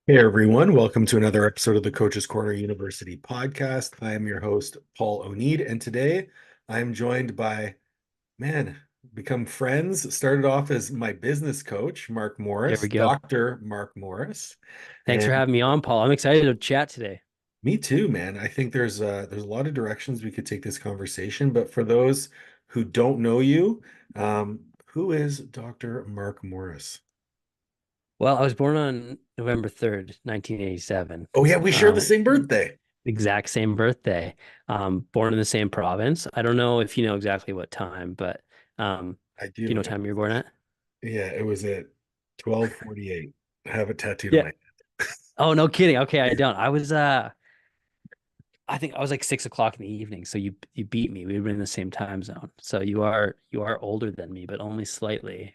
Hey everyone, welcome to another episode of the Coach's Corner University podcast. I am your host, Paul O'Neid, and today I am joined by, man, become friends, started off as my business coach, Marc There Morris, we go. Dr. Marc Morris. Thanks for And having me on, Paul. I'm excited to chat today. me too, man. I think there's a lot of directions we could take this conversation, but for those who don't know you, who is Dr. Marc Morris? Well, I was born on November 3rd, 1987. Oh yeah, we share the Um, same birthday. exact same birthday. Born in the same province. I don't know if you know exactly what time, but I do you know do. what time you're born at? Yeah, it was at 12:48. I have it tattooed on Yeah. my Oh, no kidding. Okay, I don't. I think I was like 6 o'clock in the evening. So you beat me. We were in the same time zone. So you are older than me, but only slightly.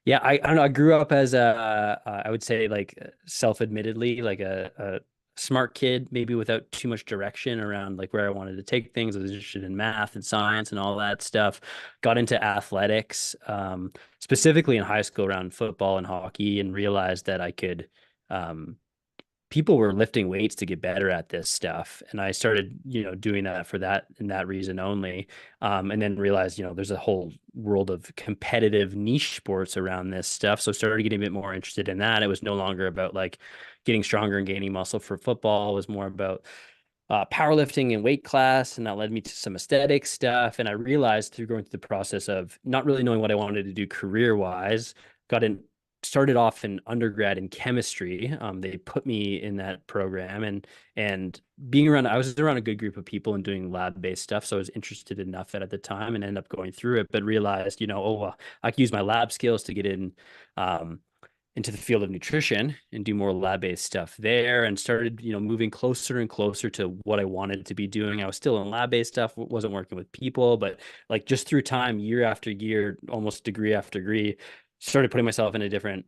Yeah, I don't know. I grew up as I would say like self-admittedly like a smart kid, maybe without too much direction around like where I wanted to take things. I was interested in math and science and all that stuff. Got into athletics, specifically in high school around football and hockey, and realized that I could um, people were lifting weights to get better at this stuff, and I started doing that for that and that reason only. And then realized there's a whole world of competitive niche sports around this stuff, so started getting a bit more interested in that. It was no longer about like getting stronger and gaining muscle for football. It was more about powerlifting and weight class, and that led me to some aesthetic stuff. And I realized through going through the process of not really knowing what I wanted to do career wise, got in, started off in undergrad in chemistry. They put me in that program, and being around, I was around a good group of people and doing lab based stuff, so I was interested enough at the time and ended up going through it. But realized, oh, well, I could use my lab skills to get in. Um, into the field of nutrition and do more lab-based stuff there, and started moving closer and closer to what I wanted to be doing. I was still in lab-based stuff, wasn't working with people, but like just through time, year after year, almost degree after degree, started putting myself in a different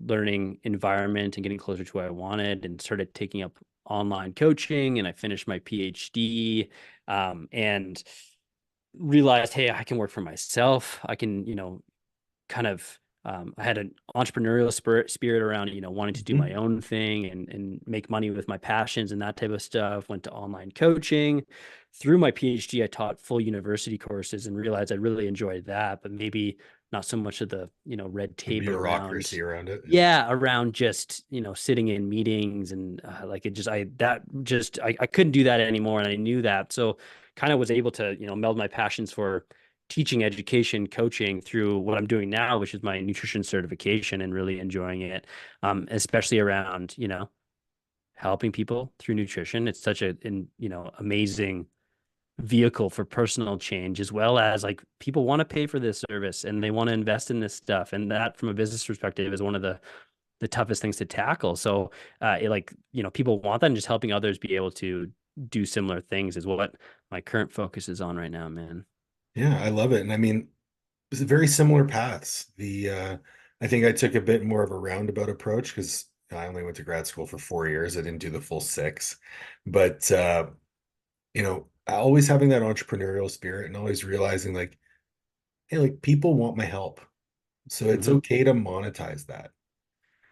learning environment and getting closer to what I wanted, and started taking up online coaching. And I finished my PhD, and realized, hey, I can work for myself. I can kind of I had an entrepreneurial spirit around, wanting to do Mhm. my own thing and make money with my passions and that type of stuff. Went to online coaching. Through my PhD, I taught full university courses and realized I really enjoyed that, but maybe not so much of the, red The tape bureaucracy around, around it. Yeah. yeah, around just, sitting in meetings and like it just, I couldn't do that anymore. And I knew that. So kind of was able to, meld my passions for teaching education coaching through what I'm doing now, which is my nutrition certification, and really enjoying it, especially around helping people through nutrition. It's such amazing vehicle for personal change, as well as like people want to pay for this service and they want to invest in this stuff, and that from a business perspective is one of the toughest things to tackle. So like people want that, and just helping others be able to do similar things is what my current focus is on right now, man. Yeah, I love it. And I mean, it's very similar paths. I think I took a bit more of a roundabout approach because I only went to grad school for 4 years. I didn't do the full six. But always having that entrepreneurial spirit and always realizing like, hey, like people want my help. So it's Hmm. okay to monetize that.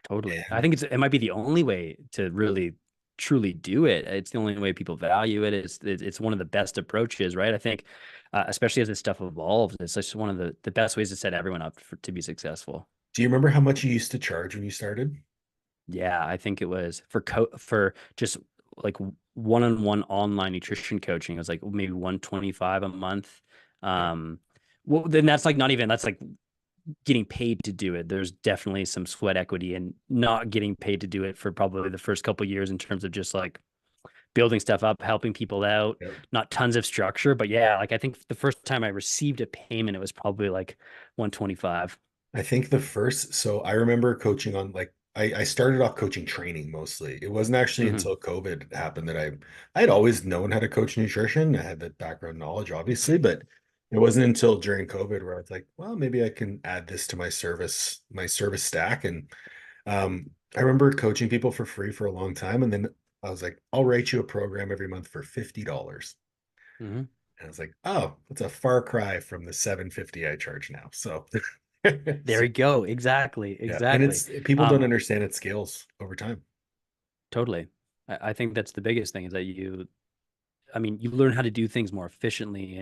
Totally. I And think it might be the only way to really truly do it. It's the only way people value it. It's one of the best approaches, right? I think, especially as this stuff evolves, it's just one of the best ways to set everyone up to be successful. do you remember how much you used to charge when you started? Yeah, I think it was for just like one-on-one online nutrition coaching. It was like maybe 125 a month. Yeah. Um, well, then that's like not even that's like getting paid to do it. There's definitely some sweat equity and not getting paid to do it for probably the first couple of years in terms of just like building stuff up, helping people out, Yep. not tons of structure. But yeah, like I think the first time I received a payment, it was probably like 125. I think so I remember coaching on like I started off coaching training mostly. It wasn't actually Hmm. until COVID happened that I had always known how to coach nutrition. I had that background knowledge, obviously, but it wasn't until during COVID where I was like, well, maybe I can add this to my service stack. And I remember coaching people for free for a long time. And then I was like, I'll write you a program every month for $50. Hmm. And I was like, oh, that's a far cry from the 750 I charge now. So There we go. Exactly. Yeah, and Exactly. it's people don't Um, understand it scales over time. totally. I think that's the biggest thing is that I mean, you learn how to do things more efficiently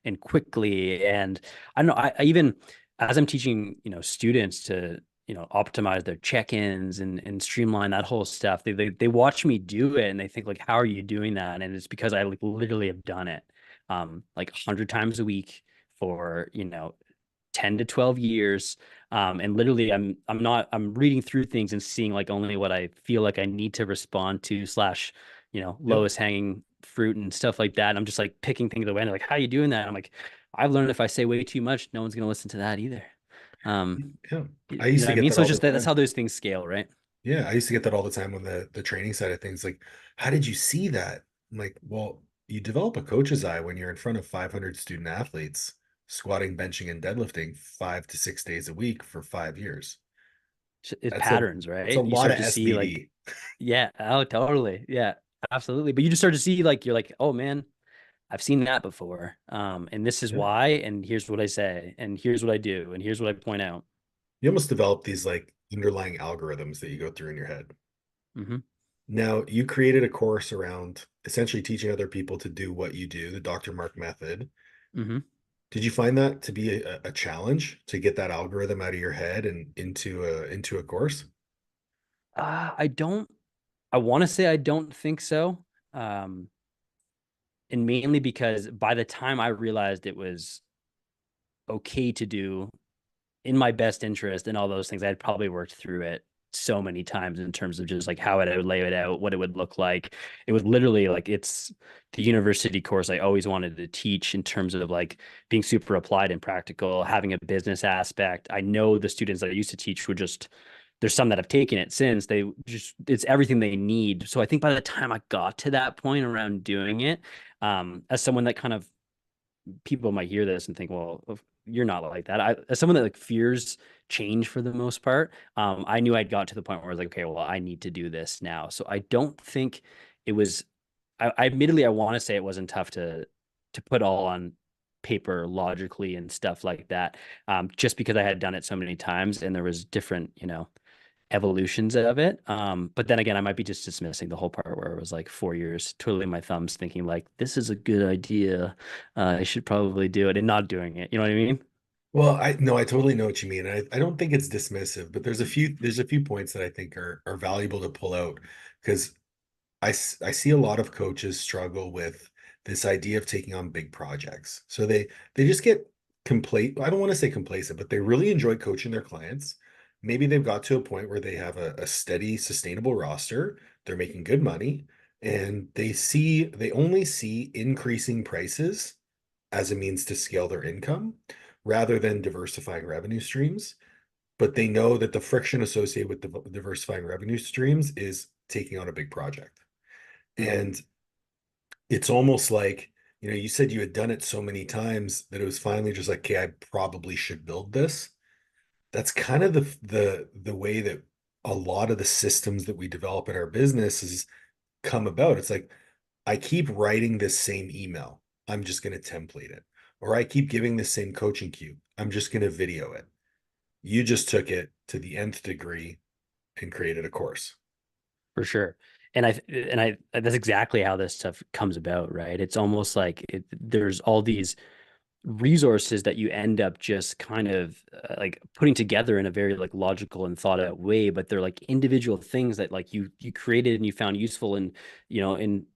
and quickly. And I don't know, I even as I'm teaching, students to, optimize their check-ins and streamline that whole stuff, they watch me do it and they think like, how are you doing that? And it's because I like literally have done it like 100 times a week for, 10 to 12 years. And literally I'm reading through things and seeing like only what I feel like I need to respond to slash, Yep. lowest hanging fruit and stuff like that. And I'm just like picking things away and like, how are you doing that? I'm like, I've learned if I say way too much, no one's gonna listen to that either. Um, Yeah. you I know used what to I get mean? that So all it's the just that that's time. how those things scale, right? Yeah, I used to get that all the time on the training side of things. Like, how did you see that? I'm like, well, you develop a coach's eye when you're in front of 500 student athletes, squatting, benching, and deadlifting 5 to 6 days a week for 5 years. It's That's a patterns, that's a right? You lot start of to see like, SBD. yeah, oh, totally. Yeah, absolutely. But you just start to see like, you're like, oh man, I've seen that before. And this is Yeah. why, and here's what I say, and here's what I do, and here's what I point out. You almost develop these like underlying algorithms that you go through in your head. Hmm. Now, you created a course around essentially teaching other people to do what you do, the Dr. Mark method. Hmm. Did you find that to be a challenge to get that algorithm out of your head and into a course? I don't, I want to say I don't think so. Um, and mainly because by the time I realized it was okay to do in my best interest and all those things, I had probably worked through it so many times in terms of just like how I would lay it out, what it would look like. It was literally like it's the university course I always wanted to teach in terms of like being super applied and practical, having a business aspect. I know the students that I used to teach would just there's some that have taken it since they just it's everything they need. So I think by the time I got to that point around doing it, as someone that kind of people might hear this and think, well, you're not like that. As someone that like fears change for the most part, I knew I'd got to the point where I was like, okay, well, I need to do this now. So I don't think it was. I admittedly, I want to say it wasn't tough to put all on paper logically and stuff like that. Just because I had done it so many times and there was different, evolutions of it. But then again, I might be just dismissing the whole part where it was like 4 years twiddling my thumbs, thinking like this is a good idea. I should probably do it and not doing it. You know what I mean? Well, I no, I totally know what you mean. I don't think it's dismissive, but there's a few points that I think are valuable to pull out because I see a lot of coaches struggle with this idea of taking on big projects. So they just get complacent. I don't want to say complacent, but they really enjoy coaching their clients. Maybe they've got to a point where they have a steady, sustainable roster. They're making good money, and they only see increasing prices as a means to scale their income rather than diversifying revenue streams. But they know that the friction associated with diversifying revenue streams is taking on a big project. Mm-hmm. And it's almost like, you said you had done it so many times that it was finally just like, okay, I probably should build this. That's kind of the way that a lot of the systems that we develop in our business has come about. It's like I keep writing this same email. I'm just going to template it. Or I keep giving this same coaching cue. I'm just going to video it. You just took it to the nth degree and created a course. For sure. And I that's exactly how this stuff comes about, right? It's almost like there's all these resources that you end up just kind of like putting together in a very like logical and thought out way, but they're like individual things that like you created and you found useful and in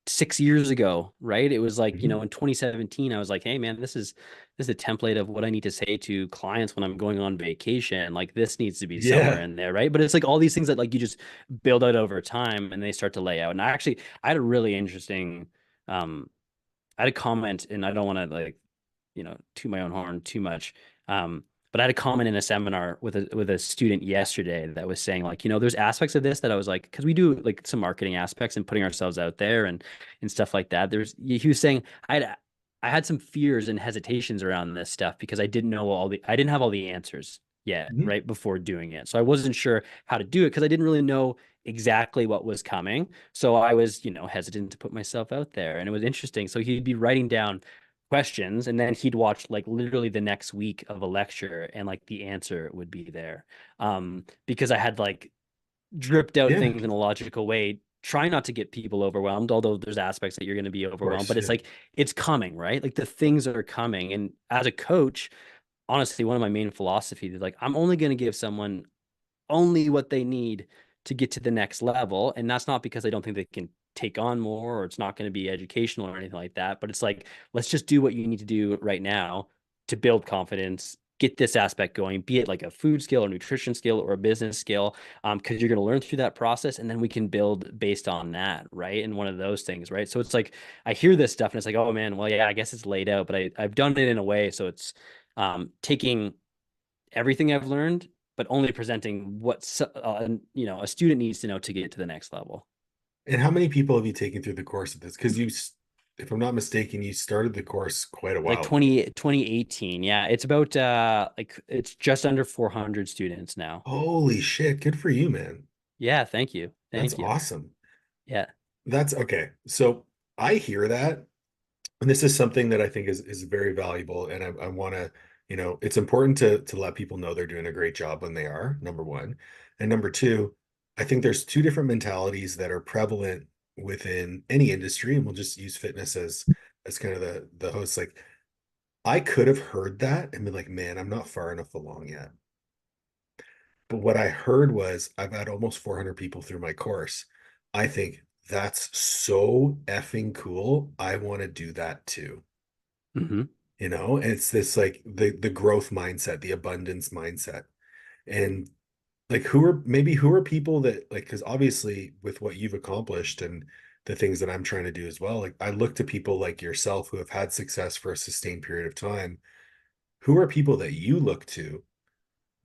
6 years ago, right? It was like, Mhm. in 2017, I was like, hey man, this is a template of what I need to say to clients when I'm going on vacation. Like this needs to be somewhere Yeah. in there, right? But it's like all these things that like you just build out over time and they start to lay out. And I had a really interesting I had a comment, and I don't want to like, toot my own horn too much. But I had a comment in a seminar with a student yesterday that was saying like, there's aspects of this that I was like, because we do like some marketing aspects and putting ourselves out there and stuff like that. He was saying I had some fears and hesitations around this stuff because I didn't have all the answers yet, Mhm. right before doing it. So I wasn't sure how to do it because I didn't really know exactly what was coming. So I was, hesitant to put myself out there. And it was interesting. So he'd be writing down questions, and then he'd watch like literally the next week of a lecture, and like the answer would be there. Because I had like dripped out Yeah, things in a logical way, try not to get people overwhelmed, although there's aspects that you're going to be of overwhelmed, course. but it's Yeah. like it's coming, right? Like the things are coming. And as a coach, honestly, one of my main philosophies is like I'm only going to give someone only what they need to get to the next level. And that's not because I don't think they can take on more or it's not going to be educational or anything like that. But it's like, let's just do what you need to do right now to build confidence, get this aspect going, be it like a food skill or nutrition skill or a business skill, because you're going to learn through that process and then we can build based on that, right? And one of those things, right? So it's like, I hear this stuff and it's like, oh man, well, yeah, I guess it's laid out, but I've done it in a way. So it's taking everything I've learned, but only presenting what a student needs to know to get to the next level. And how many people have you taken through the course of this? Because if I'm not mistaken, you started the course quite a Like while ago. 2018. Yeah, it's about like it's just under 400 students now. Holy shit, good for you, man. Yeah, thank you. That's Thank you. awesome. Yeah. That's okay. So I hear that, and this is something that I think is very valuable. And I want to, it's important to let people know they're doing a great job when they are, number one. And number two, I think there's two different mentalities that are prevalent within any industry, and we'll just use fitness as kind of the host. Like I could have heard that and been like, man, I'm not far enough along yet. But what I heard was I've had almost 400 people through my course. I think that's so effing cool. I want to do that too. Hmm. And it's this like the growth mindset, the abundance mindset. And like who are people that like because obviously with what you've accomplished and the things that I'm trying to do as well, like I look to people like yourself who have had success for a sustained period of time. Who are people that you look to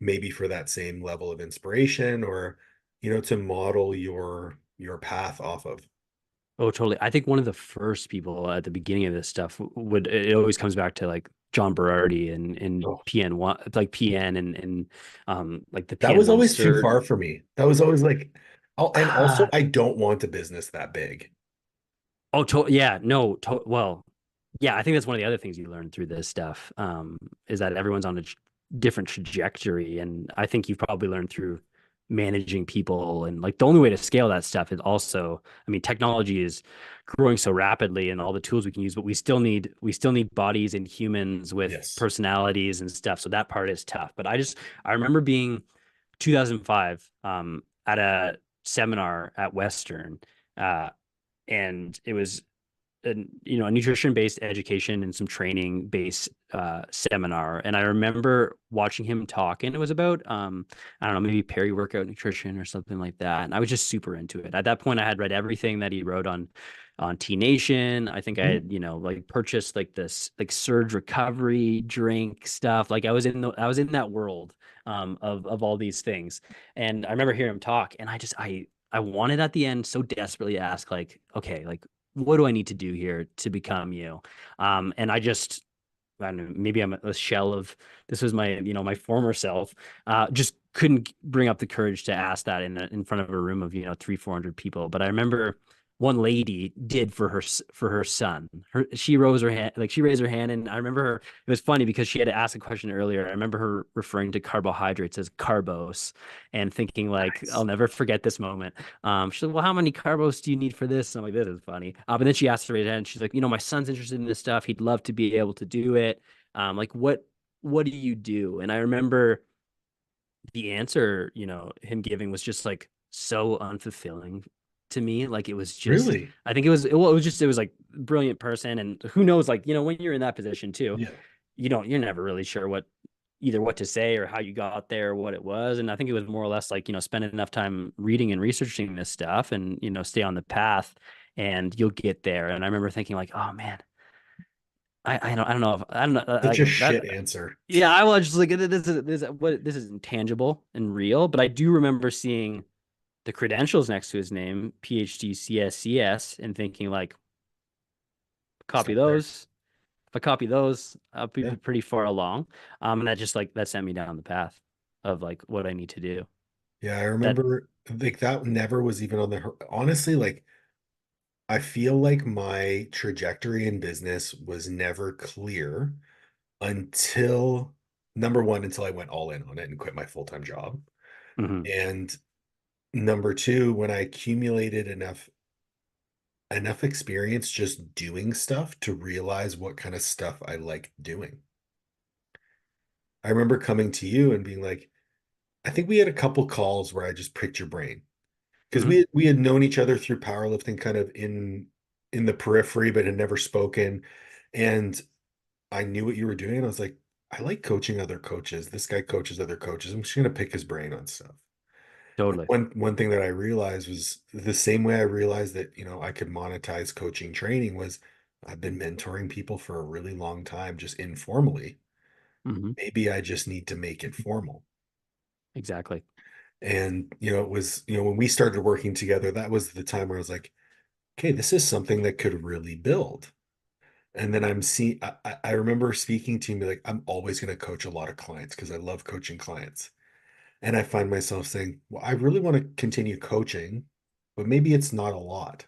maybe for that same level of inspiration or to model your path off of? Oh, totally. I think one of the first people at the beginning of this stuff would it always comes back to like John Berardi and Oh, PN1, like PN and like the that was PN1 always too cert. far for me. That was always like, oh, and also Ah, I don't want a business that big. oh, yeah, no, well, yeah, I think that's one of the other things you learn through this stuff, is that everyone's on a different trajectory, and I think you've probably learned through managing people, and like the only way to scale that stuff is also, I mean, technology is growing so rapidly, and all the tools we can use, but we still need bodies and humans with Yes. personalities and stuff. So that part is tough. But I remember being 2005, at a seminar at Western. Uh, and it was a nutrition based education and some training based seminar. And I remember watching him talk, and it was about I don't know, maybe peri workout nutrition or something like that. And I was just super into it. At that point, I had read everything that he wrote on T Nation. I think I Mhm. had, like purchased like this like surge recovery drink stuff. Like I was in that world of all these things. And I remember hearing him talk, and I wanted at the end so desperately to ask, like, okay, like what do I need to do here to become you? And I don't know, maybe I'm a shell of this was my former self. Just couldn't bring up the courage to ask that in front of a room of 300-400 people. But I remember one lady did for her son. She raised her hand, and I remember her. It was funny because she had asked a question earlier. I remember her referring to carbohydrates as carbos, and thinking like, I'll Nice. never forget this moment. She's like, well, how many carbos do you need for this? And I'm like, this is funny. But then she asked her again, and she's like, my son's interested in this stuff. He'd love to be able to do it. Like what do you do? And I remember the answer, him giving was just like so unfulfilling to me. Like it was just, Really? I think it was like brilliant person. And who knows, like, when you're in that position too, Yeah. you're never really sure either what to say or how you got there or what it was. And I think it was more or less like, spending enough time reading and researching this stuff and, stay on the path and you'll get there. And I remember thinking like, oh man, I don't know if I don't know Such a like shit that. answer. Yeah, I was just like this is intangible and real, but I do remember seeing the credentials next to his name, PhD CSCS, and thinking like, copy Stop there. those. If I copy those, I'll be Yeah. pretty far along. And that just like that sent me down the path of like what I need to do. Yeah, I That remember like that never was even on the honestly, like I feel like my trajectory in business was never clear until number one, until I went all in on it and quit my full-time job. Hmm. And number two, when I accumulated enough experience just doing stuff to realize what kind of stuff I like doing. I remember coming to you and being like, I think we had a couple calls where I just picked your brain because Hmm. we had known each other through powerlifting kind of in the periphery, but had never spoken. And I knew what you were doing. And I was like, I like coaching other coaches. This guy coaches other coaches. I'm just gonna pick his brain on stuff. And Totally. one thing that I realized was the same way I realized that, I could monetize coaching training was I've been mentoring people for a really long time, just informally. Hmm. Maybe I just need to make it formal. Exactly. And, it was, when we started working together, that was the time where I was like, okay, this is something that could really build. And then I remember speaking to you and be like, I'm always going to coach a lot of clients because I love coaching clients. And I find myself saying, well, I really want to continue coaching, but maybe it's not a lot.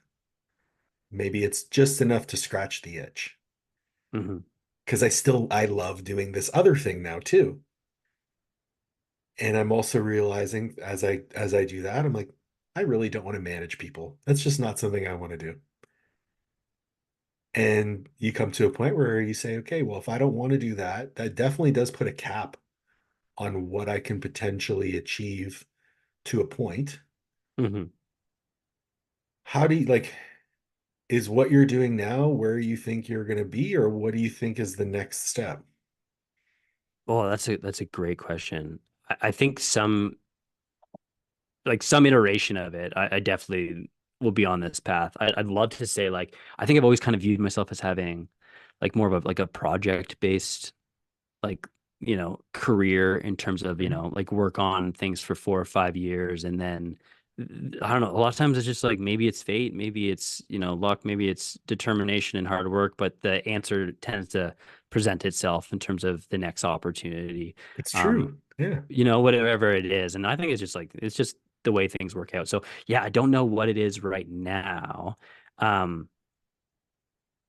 Maybe it's just enough to scratch the itch. Hmm. Because I love doing this other thing now too. And I'm also realizing as I do that, I'm like, I really don't want to manage people. That's just not something I want to do. And you come to a point where you say, okay, well, if I don't want to do that, that definitely does put a cap on what I can potentially achieve to a point. Hmm. How do you like, is what you're doing now where you think you're going to be, or what do you think is the next step? Oh, that's a great question. I think some iteration of it, I definitely will be on this path. I'd love to say like I think I've always kind of viewed myself as having like more of a like a project based like career in terms of Mhm. like work on things for 4 or 5 years and then I don't know, a lot of times it's just like maybe it's fate, maybe it's luck, maybe it's determination and hard work, but the answer tends to present itself in terms of the next opportunity. It's um true. Yeah. whatever it is, and I think it's just the way things work out. So yeah, I don't know what it is right now. um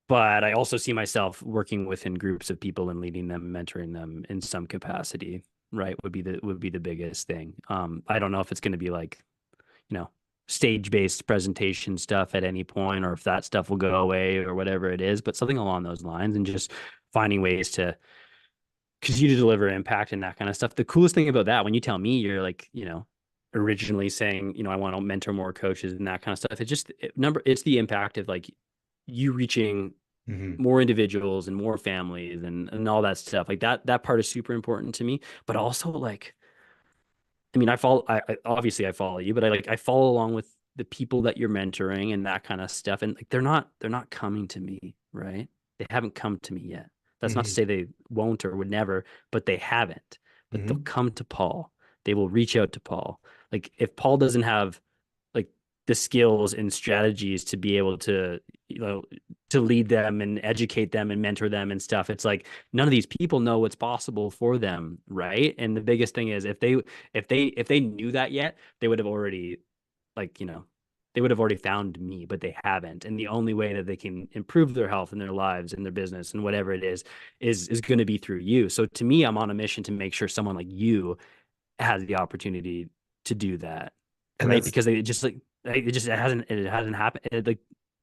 but I also see myself working within groups of people and leading them, mentoring them in some capacity, right? Would be the biggest thing. I don't know if it's going to be like, you know, stage-based presentation stuff at any point, or if that stuff will go away or whatever it is, but something along those lines, and just finding ways to continue to deliver impact and that kind of stuff. The coolest thing about that, when you tell me you're like, originally saying, I want to mentor more coaches and that kind of stuff, it's the impact of like you reaching Hmm. more individuals and more families and all that stuff. Like that part is super important to me. But also like, I mean, obviously I follow you, but I follow along with the people that you're mentoring and that kind of stuff. And like they're not coming to me, right? They haven't come to me yet. That's not to Hmm. say they won't or would never, but they haven't. But they'll Hmm. come to Paul. They will reach out to Paul. Like if Paul doesn't have like the skills and strategies to be able to, you know, to lead them and educate them and mentor them and stuff, it's like none of these people know what's possible for them, right? And the biggest thing is if they knew that yet, they would have already like, they would have already found me, but they haven't. And the only way that they can improve their health and their lives and their business and whatever it is going to be through you. So to me, I'm on a mission to make sure someone like you has the opportunity to do that, And right? that's Because it hasn't happened. Like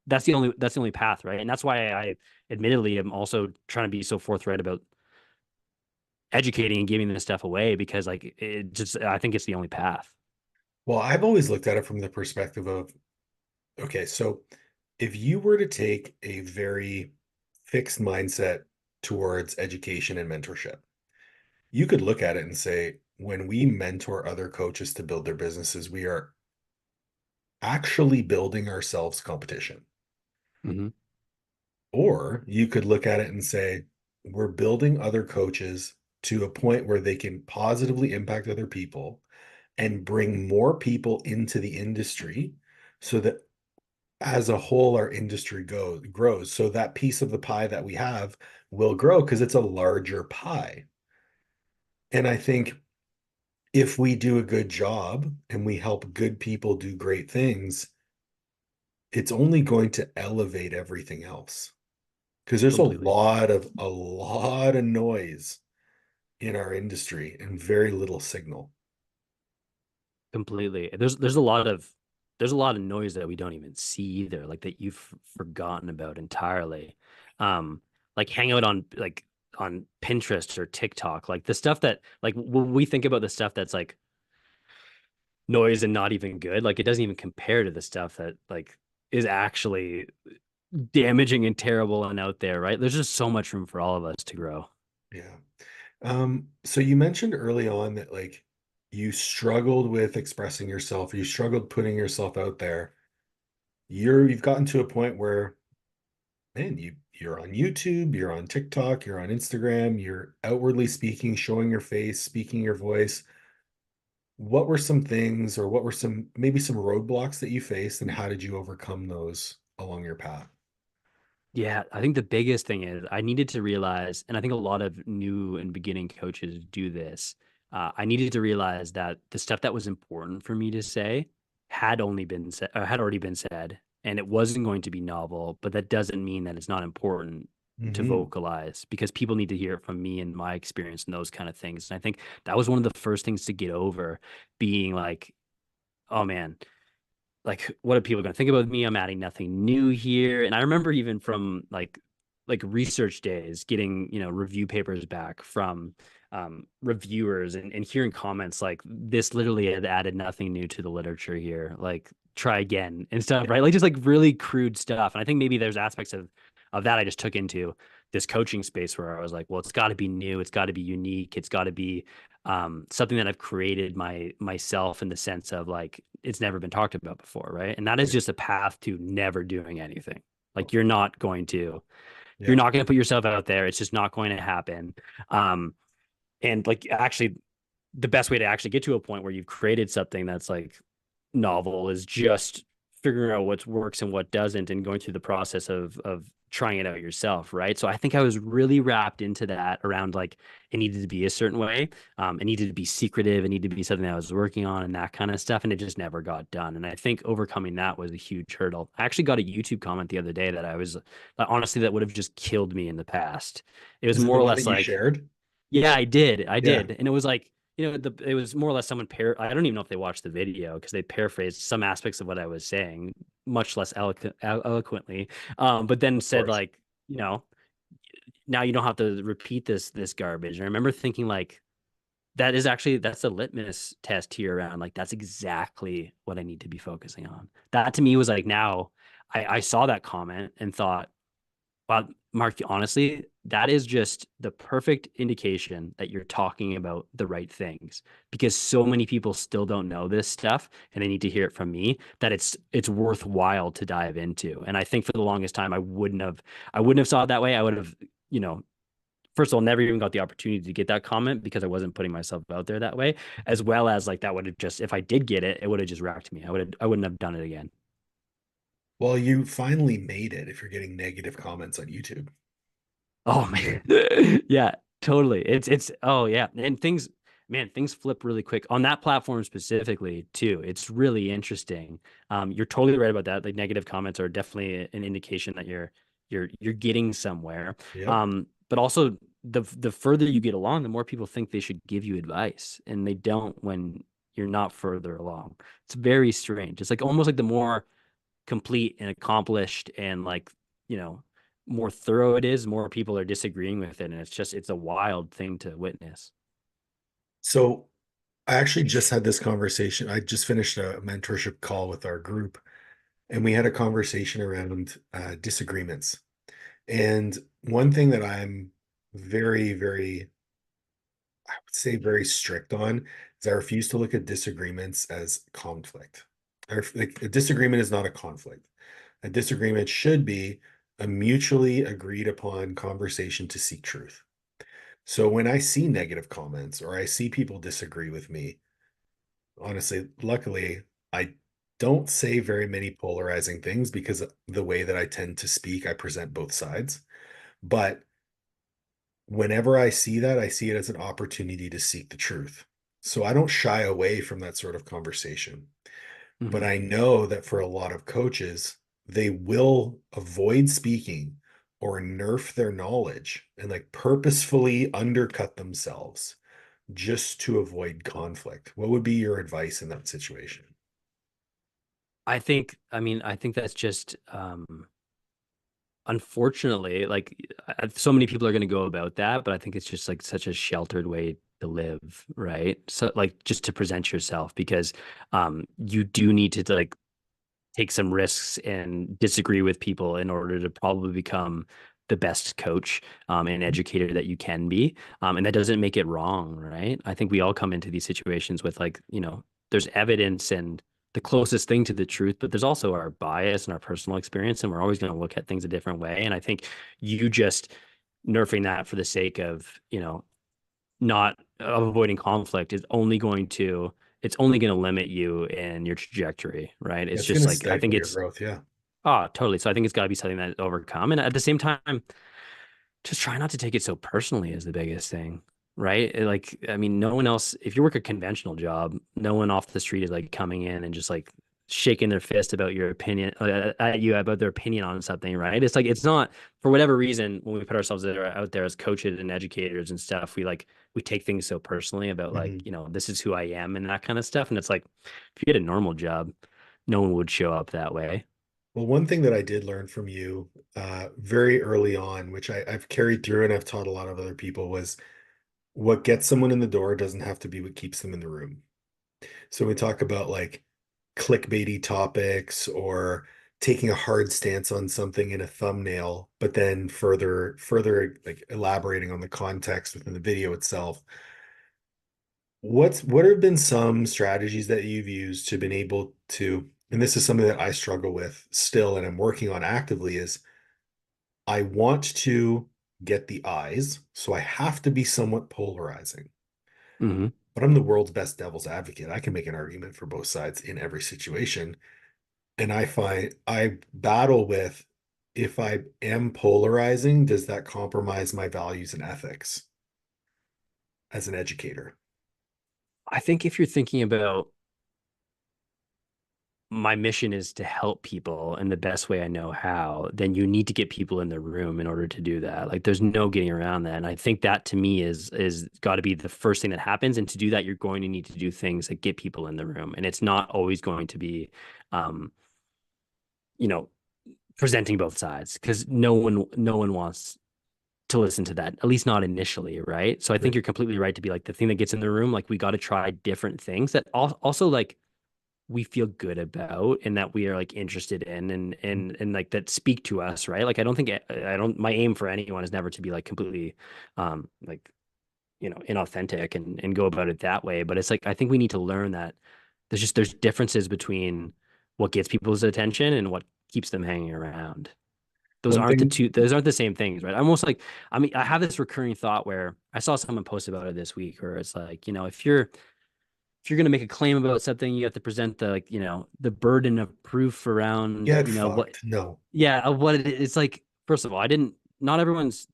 that's the only path, right? And that's why I admittedly am also trying to be so forthright about educating and giving this stuff away, because like it just I think it's the only path. well, I've always looked at it from the perspective of, okay, so if you were to take a very fixed mindset towards education and mentorship, you could look at it and say, when we mentor other coaches to build their businesses, we are actually building ourselves competition. Hmm. Or you could look at it and say, we're building other coaches to a point where they can positively impact other people and bring more people into the industry so that as a whole our industry grows, so that piece of the pie that we have will grow because it's a larger pie. And I think if we do a good job and we help good people do great things, it's only going to elevate everything else because there's Completely. a lot of noise in our industry and very little signal. Completely. There's a lot of noise that we don't even see either, like that you've forgotten about entirely. Um, like hang out on on Pinterest or TikTok, like the stuff that like when we think about the stuff that's like noise and not even good, like it doesn't even compare to the stuff that like is actually damaging and terrible and out there, right? There's just so much room for all of us to grow. Yeah. So you mentioned early on that like you struggled with expressing yourself, you struggled putting yourself out there. You've gotten to a point where, man, you're on YouTube, you're on TikTok, you're on Instagram, you're outwardly speaking, showing your face, speaking your voice. What were some things, or what were some maybe some roadblocks that you faced, and how did you overcome those along your path? Yeah, I think the biggest thing is I needed to realize, and I think a lot of new and beginning coaches do this. I needed to realize that the stuff that was important for me to say had only been said, had already been said, and it wasn't going to be novel. But that doesn't mean that it's not important to Hmm. vocalize because people need to hear it from me and my experience and those kind of things. And I think that was one of the first things to get over, being like, oh man, like what are people going to think about me? I'm adding nothing new here. And I remember even from like research days getting, review papers back from reviewers and hearing comments like this literally had added nothing new to the literature here, like try again and stuff, right? Like just like really crude stuff. And I think maybe there's aspects of that I just took into this coaching space where I was like, well, it's got to be new, it's got to be unique, it's got to be something that I've created myself in the sense of like it's never been talked about before, right? And that is Right. just a path to never doing anything. Like you're Yeah. not going to put yourself out there. It's just not going to happen. Um, and like actually, the best way to actually get to a point where you've created something that's like novel is just figuring out what works and what doesn't and going through the process of trying it out yourself, right? So I think I was really wrapped into that around like it needed to be a certain way. It needed to be secretive, it needed to be something that I was working on and that kind of stuff, and it just never got done. And I think overcoming that was a huge hurdle. I actually got a YouTube comment the other day that I was honestly that would have just killed me in the past. It was Is it more the or one that less you like, shared? yeah, I Yeah. did, and it was like, it was more or less someone I don't even know if they watched the video because they paraphrased some aspects of what I was saying, much less eloquently, but then Of said course. like, now you don't have to repeat this garbage. And I remember thinking like, that's a litmus test here around like that's exactly what I need to be focusing on. That to me was like now I saw that comment and thought, well, Mark, honestly, that is just the perfect indication that you're talking about the right things because so many people still don't know this stuff and they need to hear it from me that it's worthwhile to dive into. And I think for the longest time I wouldn't have saw it that way. I would have, you know, first of all, never even got the opportunity to get that comment because I wasn't putting myself out there that way, as well as like that would have just if I did get it, it would have just wrecked me. I wouldn't have done it again. Well, you finally made it if you're getting negative comments on YouTube. Oh man. Yeah, totally. It's oh yeah. And things flip really quick on that platform specifically too. It's really interesting. You're totally right about that. Like negative comments are definitely an indication that you're getting somewhere. Yep. But also the further you get along, the more people think they should give you advice and they don't when you're not further along. It's very strange. It's like almost like the more complete and accomplished and like, you know, more thorough it is, more people are disagreeing with it. And it's a wild thing to witness. So I actually just had this conversation. I just finished a mentorship call with our group, and we had a conversation around disagreements. And one thing that I'm very, I would say very strict on is I refuse to look at disagreements as conflict. Like a disagreement is not a conflict. A disagreement should be a mutually agreed upon conversation to seek truth. So when I see negative comments or I see people disagree with me, honestly, luckily, I don't say very many polarizing things because of the way that I tend to speak, I present both sides. But whenever I see that, I see it as an opportunity to seek the truth. So I don't shy away from that sort of conversation. But Hmm. I know that for a lot of coaches, they will avoid speaking or nerf their knowledge and like purposefully undercut themselves just to avoid conflict. What would be your advice in that situation? I think that's just unfortunately, like so many people are going to go about that, but I think it's just like such a sheltered way to live, right? So like just to present yourself because you do need to like take some risks and disagree with people in order to probably become the best coach and educator that you can be. And that doesn't make it wrong, right? I think we all come into these situations with like, there's evidence and the closest thing to the truth, but there's also our bias and our personal experience, and we're always going to look at things a different way. And I think you just nerfing that for the sake of, not avoiding conflict is only going to it's only going to limit you in your trajectory, right? It's It's going just to like I think stifle your it's growth. Yeah. totally. So I think it's got to be something that overcome, and at the same time, just try not to take it so personally is the biggest thing, right? Like, I mean, no one else, if you work a conventional job, no one off the street is like coming in and just like shaking their fist about your opinion at you about their opinion on something, right? It's like, it's not for whatever reason, when we put ourselves out there as coaches and educators and stuff, we take things so personally about like, Mhm. this is who I am and that kind of stuff. And it's like, if you had a normal job, no one would show up that way. Well, one thing that I did learn from you very early on, which I've carried through and I've taught a lot of other people, was what gets someone in the door doesn't have to be what keeps them in the room. So we talk about like clickbaity topics or taking a hard stance on something in a thumbnail, but then further like elaborating on the context within the video itself. What have been some strategies that you've used to been able to, and this is something that I struggle with still and I'm working on actively, is I want to get the eyes, so I have to be somewhat polarizing. Hmm. But I'm the world's best devil's advocate. I can make an argument for both sides in every situation. And I find I battle with, if I am polarizing, does that compromise my values and ethics as an educator? I think if you're thinking about my mission is to help people in the best way I know how, then you need to get people in the room in order to do that. Like there's no getting around that. And I think that to me is got to be the first thing that happens. And to do that, you're going to need to do things that get people in the room. And it's not always going to be um, you know, presenting both sides because no one wants to listen to that, at least not initially, right? So I think Right. you're completely right to be like the thing that gets in the room, like we got to try different things that also like we feel good about and that we are like interested in and like that speak to us, right? Like I don't my aim for anyone is never to be like completely like inauthentic and go about it that way. But it's like I think we need to learn that there's differences between what gets people's attention and what keeps them hanging around. One thing, Those aren't the same things, right? Almost like I mean, I have this recurring thought where I saw someone post about it this week where it's like, if you're going to make a claim about something, you have to present the like, the burden of proof around, get what, fucked. No. yeah, of what it is. It's like, first of all, not everyone's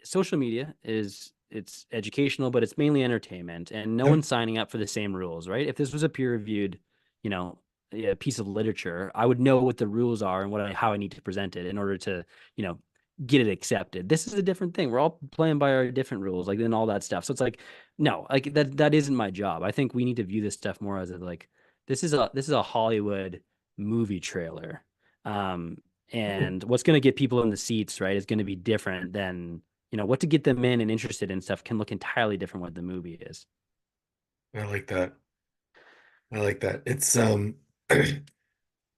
social media it's educational, but it's mainly entertainment, and no Yep. one's signing up for the same rules, right? If this was a peer-reviewed, you know, a piece of literature, I would know what the rules are and how I need to present it in order to, you know, get it accepted. This is a different thing. We're all playing by our different rules, like and all that stuff. So it's like, no, like that isn't my job. I think we need to view this stuff more as like this is a Hollywood movie trailer. Um, Ooh, and what's going to get people in the seats, right, is going to be different than what to get them in and interested in stuff can look entirely different what the movie is. I like that. I like that. It's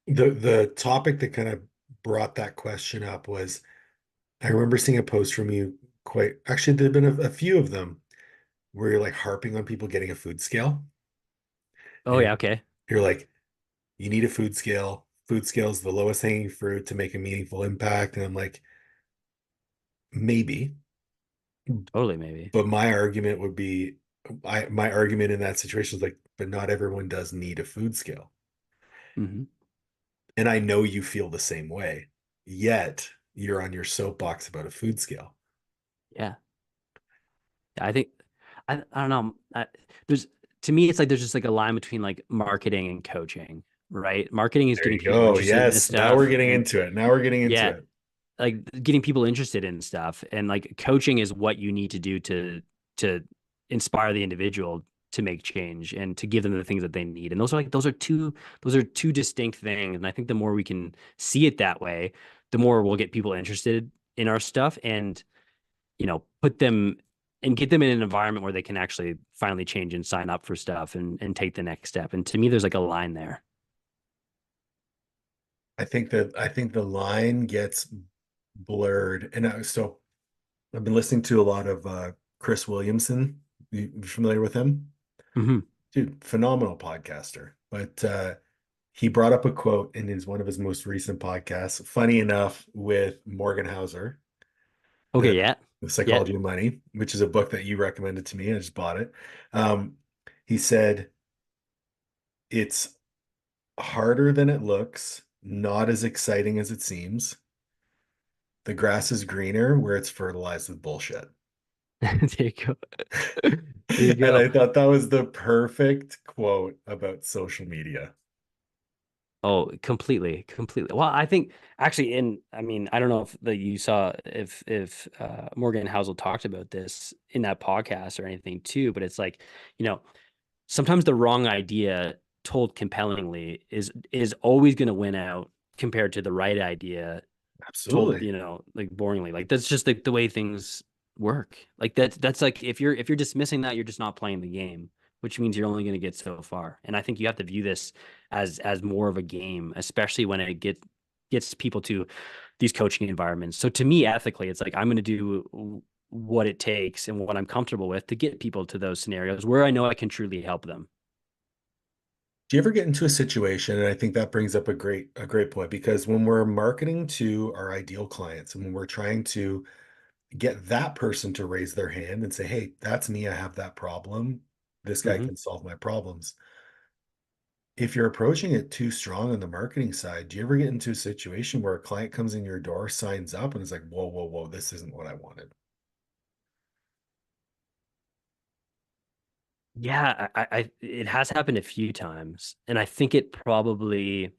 the topic that kind of brought that question up was I remember seeing a post from you quite actually there've been a few of them where you're like harping on people getting a food scale Oh yeah, and okay. you're like you need a food scale. Food scale is the lowest hanging fruit to make a meaningful impact. And I'm like, maybe. Totally maybe. But my argument would be, my argument in that situation is like, but not everyone does need a food scale. Hmm. And I know you feel the same way. Yet you're on your soapbox about a food scale. Yeah. I think I don't know. There's to me it's like there's just like a line between like marketing and coaching, right? Marketing is There getting you people go. interested in this Yes. Now we're stuff, getting and into it. Now we're getting into yeah, it. like getting people interested in stuff, and like coaching is what you need to do to inspire the individual to make change and to give them the things that they need. And those are two distinct things. And I think the more we can see it that way, the more we'll get people interested in our stuff, and put them and get them in an environment where they can actually finally change and sign up for stuff and take the next step. And to me, there's like a line there. I think the line gets blurred. And so I've been listening to a lot of Chris Williamson. You familiar with him? Hmm. Dude, phenomenal podcaster. But he brought up a quote in his one of his most recent podcasts, funny enough, with Morgan Housel, Okay, the, yeah, the yeah. Psychology of Money, which is a book that you recommended to me. I just bought it. Um, he said, it's harder than it looks, not as exciting as it seems. The grass is greener where it's fertilized with bullshit. There you go. There you And go. I thought that was the perfect quote about social media. Oh, completely, completely. Well, I think actually I mean, I don't know if that you saw if Morgan Housel talked about this in that podcast or anything too, but it's like, you know, sometimes the wrong idea told compellingly is always going to win out compared to the right idea told, Absolutely. like boringly. Like that's just like the way things work. Like that's like if you're dismissing that, you're just not playing the game, which means you're only going to get so far. And I think you have to view this as more of a game, especially when it gets people to these coaching environments. So to me, ethically, it's like I'm going to do what it takes and what I'm comfortable with to get people to those scenarios where I know I can truly help them. Do you ever get into a situation, and I think that brings up a great point, because when we're marketing to our ideal clients and when we're trying to get that person to raise their hand and say, hey, that's me, I have that problem. This guy Hmm. can solve my problems. If you're approaching it too strong on the marketing side, do you ever get into a situation where a client comes in your door, signs up, and is like, whoa, whoa, whoa, this isn't what I wanted? Yeah, it has happened a few times, and I think it probably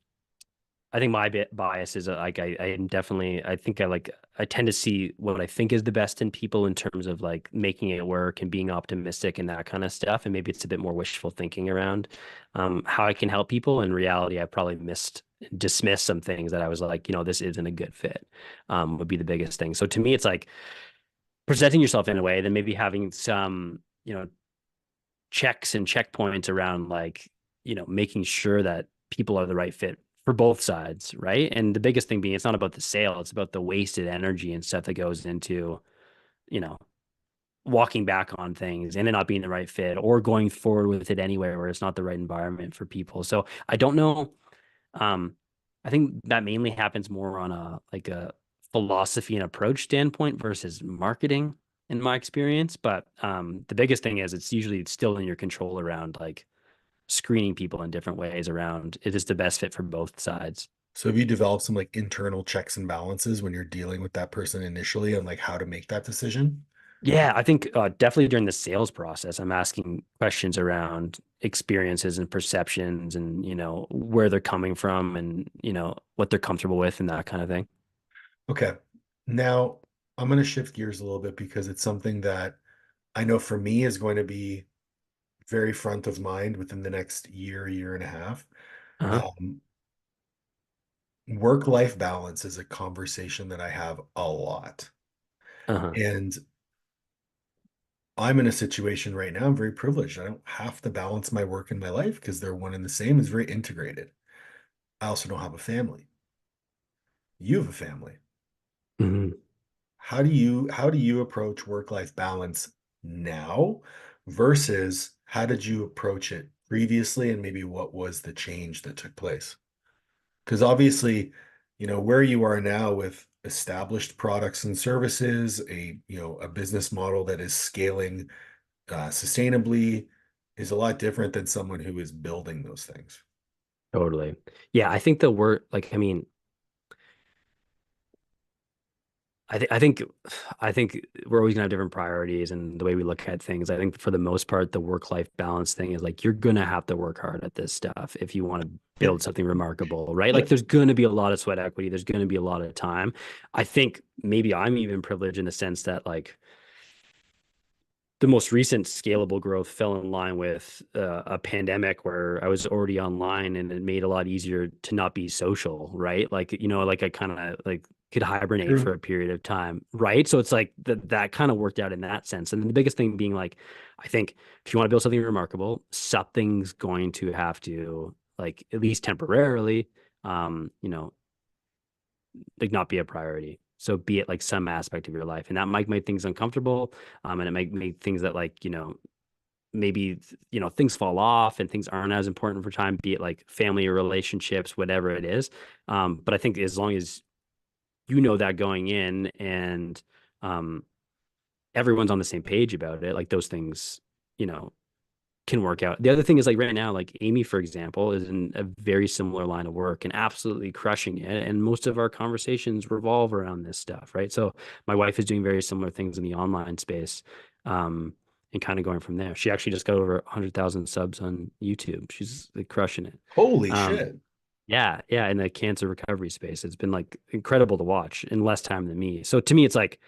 I think my bit bias is like I am definitely I think I tend to see what I think is the best in people in terms of like making it work and being optimistic and that kind of stuff. And maybe it's a bit more wishful thinking around how I can help people. In reality, I probably dismissed some things that I was like, this isn't a good fit, would be the biggest thing. So to me, it's like presenting yourself in a way, then maybe having some, checks and checkpoints around like, making sure that people are the right fit for both sides, right? And the biggest thing being it's not about the sale, it's about the wasted energy and stuff that goes into, you know, walking back on things and it not being the right fit or going forward with it anywhere where it's not the right environment for people. So I don't know. Um, I think that mainly happens more on a philosophy and approach standpoint versus marketing in my experience. But the biggest thing is it's usually still in your control around like screening people in different ways around it is the best fit for both sides. So have you developed some like internal checks and balances when you're dealing with that person initially on like how to make that decision? Yeah, I think definitely during the sales process, I'm asking questions around experiences and perceptions and, where they're coming from and, what they're comfortable with and that kind of thing. Okay. Now I'm going to shift gears a little bit because it's something that I know for me is going to be very front of mind within the next year, year and a half. Uh-huh. Um, Work-life balance is a conversation that I have a lot. Uh-huh. And I'm in a situation right now, I'm very privileged. I don't have to balance my work and my life because they're one and the same. It's very integrated. I also don't have a family. You have a family. Mhm. How do you approach work-life balance now versus how did you approach it previously and maybe what was the change that took place? Because obviously, where you are now with established products and services, a business model that is scaling sustainably is a lot different than someone who is building those things. Totally. Yeah, I think the word like I think we're always gonna have different priorities and the way we look at things. I think for the most part, the work-life balance thing is like you're gonna have to work hard at this stuff if you want to Yep. build something remarkable, right? Like Yep. there's gonna be a lot of sweat equity, there's gonna be a lot of time. I think maybe I'm even privileged in the sense that like the most recent scalable growth fell in line with a pandemic where I was already online and it made it a lot easier to not be social, right? Like, like I kind of like could hibernate for True. a period of time, right? So it's like that kind of worked out in that sense. And the biggest thing being like, I think if you want to build something remarkable, something's going to have to like at least temporarily, um, you know, like not be a priority. So be it like some aspect of your life, and that might make things uncomfortable, and it might make things that like maybe things fall off and things aren't as important for time, be it like family or relationships, whatever it is. But I think as long as you know that going in and um, everyone's on the same page about it, like those things, you know, can work out. The other thing is like right now, like Amy, for example, is in a very similar line of work and absolutely crushing it. And most of our conversations revolve around this stuff, right? So my wife is doing very similar things in the online space, and kind of going from there. She actually just got over 100,000 subs on YouTube. She's like crushing it. Holy Um, shit. yeah, yeah, in the cancer recovery space, it's been like incredible to watch in less time than me. So to me, it's like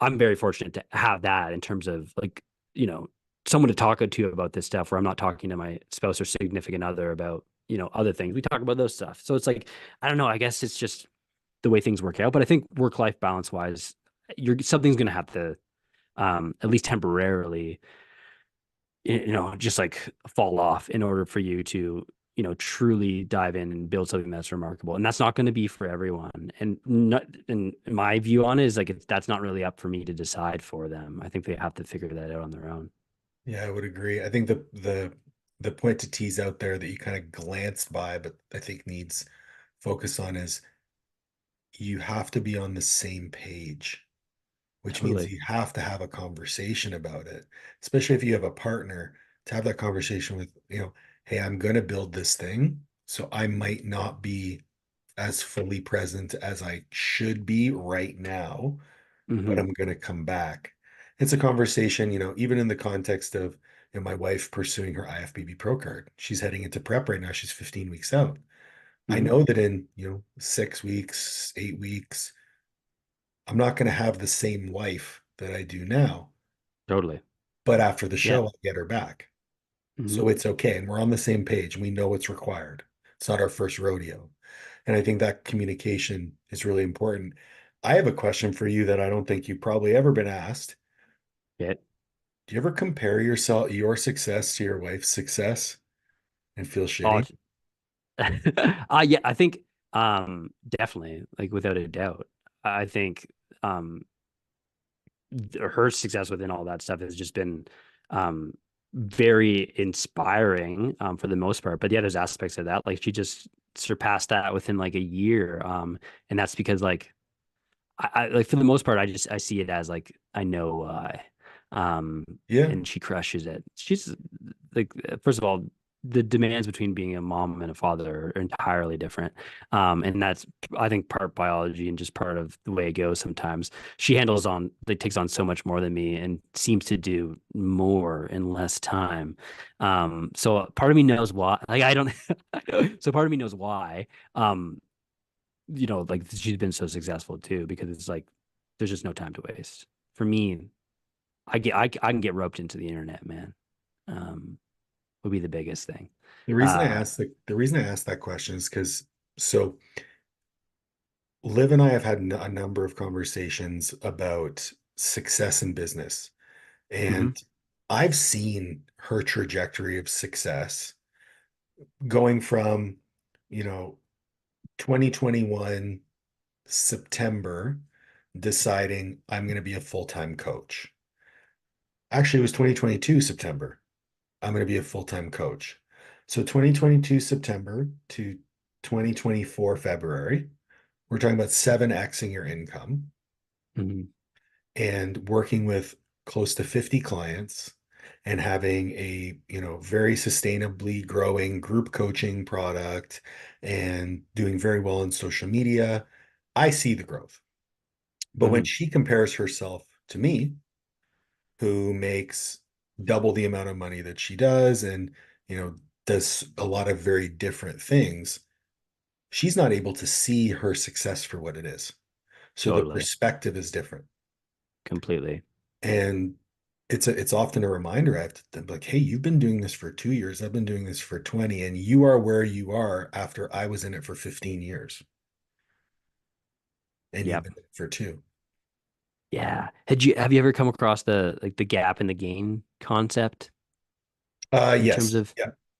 I'm very fortunate to have that in terms of like, you know, someone to talk to about this stuff where I'm not talking to my spouse or significant other about, other things. We talk about those stuff. So it's like, I don't know, I guess it's just the way things work out. But I think work-life balance wise, something's gonna have to at least temporarily, just like fall off in order for you to truly dive in and build something that's remarkable, and that's not going to be for everyone, and not and my view on it is like that's not really up for me to decide for them. I think they have to figure that out on their own. Yeah, I would agree. I think the point to tease out there that you kind of glanced by, but I think needs focus on is you have to be on the same page, which means Totally. you have to have a conversation about it, especially if you have a partner, to have that conversation with, hey, I'm going to build this thing. So I might not be as fully present as I should be right now, but Hmm. I'm going to come back. It's a conversation, even in the context of, my wife pursuing her IFBB pro card. She's heading into prep right now. She's 15 weeks out. I Hmm. know that in, 6 weeks, 8 weeks, I'm not going to have the same life that I do now. Totally. But after the Yeah. show, I'll get her back. Hmm. So it's okay. And we're on the same page and we know what's required. It's not our first rodeo. And I think that communication is really important. I have a question for you that I don't think you've probably ever been asked. Yeah. Do you ever compare your success to your wife's success and feel Oh, shitty? yeah, I think definitely, like without a doubt. I think um her success within all that stuff has just been um very inspiring for the most part. But yeah, there's aspects of that. Like she just surpassed that within like a year. And that's because like I like for the most part, I see it as like I know why. Um, Yeah. and she crushes it. She's like first of all, the demands between being a mom and a father are entirely different. And that's I think part biology and just part of the way it goes sometimes. She takes on so much more than me and seems to do more in less time. So part of me knows why. Like I don't so part of me knows why. Um, like she's been so successful too, because it's like there's just no time to waste. For me, I can get roped into the internet, man. Um, would be the biggest thing. Uh, The reason I asked that question is because so Liv and I have had a number of conversations about success in business. mhm, And I've seen her trajectory of success going from, you know, 2021 September deciding I'm going to be a full-time coach. Actually, it was 2022 September. I'm going to be a full-time coach. So 2022 September to 2024 February, we're talking about 7xing your income mhm. and working with close to 50 clients and having a, very sustainably growing group coaching product and doing very well on social media. I see the growth. But when Hmm. she compares herself to me, who makes double the amount of money that she does and, you know, does a lot of very different things, she's not able to see her success for what it is. So the Totally. perspective is different. Completely. And it's often a reminder I have to like, hey, you've been doing this for 2 years. I've been doing this for 20, and you are where you are after I was in it for 15 years. And you've Yep. been in it for two. Yeah. Have you ever come across the gap in the gain concept in terms Yes. of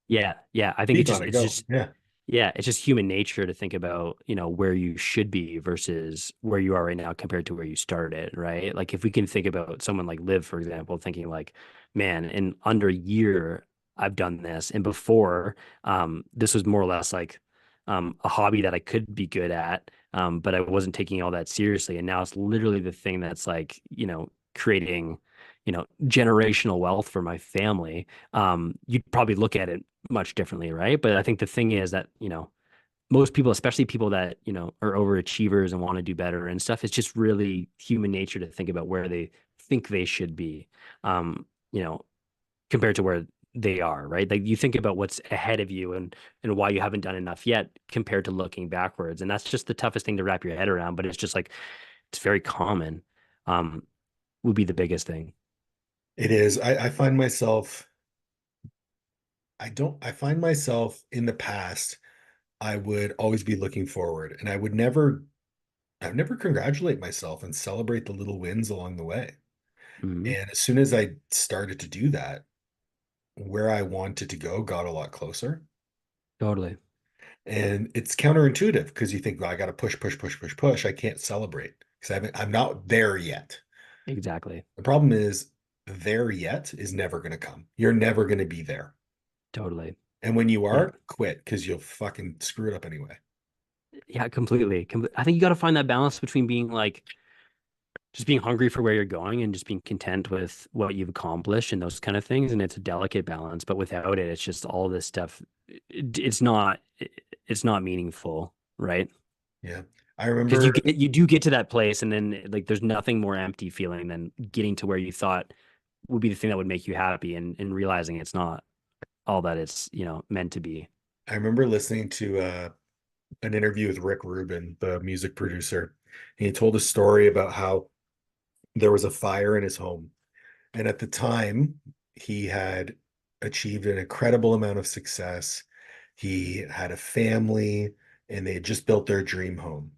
Yeah. yeah. I think Speak on it. Go. Yeah. yeah, it's just human nature to think about, where you should be versus where you are right now compared to where you started, right? Like if we can think about someone like Liv, for example, thinking like, man, in under a year, I've done this. And before, this was more or less like a hobby that I could be good at, but I wasn't taking all that seriously. And now it's literally the thing that's like, creating, generational wealth for my family. You'd probably look at it much differently, right? But I think the thing is that, most people, especially people that, are overachievers and want to do better and stuff, it's just really human nature to think about where they think they should be, um, you know, compared to where they are, right? Like you think about what's ahead of you and why you haven't done enough yet compared to looking backwards. And that's just the toughest thing to wrap your head around, but it's just like it's very common. Um, would be the biggest thing. It is. I find myself, I find myself in the past, I would always be looking forward and I'd never congratulate myself and celebrate the little wins along the way. Hmm. And as soon as I started to do that, where I wanted to go got a lot closer. Totally. And it's counterintuitive because you think, well, I got to push, push, push, push, push. I can't celebrate because I'm not there yet. Exactly. The problem is there yet is never going to come. You're never going to be there. Totally. And when you Yeah. are, quit because you'll fucking screw it up anyway. Yeah, completely. I think you got to find that balance between being like just being hungry for where you're going and just being content with what you've accomplished and those kind of things. And it's a delicate balance, but without it, it's just all this stuff. It's not meaningful, right? Yeah. I Because remember, you do get to that place, and then like there's nothing more empty feeling than getting to where you thought would be the thing that would make you happy, and realizing it's not all that it's meant to be. I remember listening to an interview with Rick Rubin, the music producer. And he told a story about how there was a fire in his home. And at the time, he had achieved an incredible amount of success. He had a family and they had just built their dream home.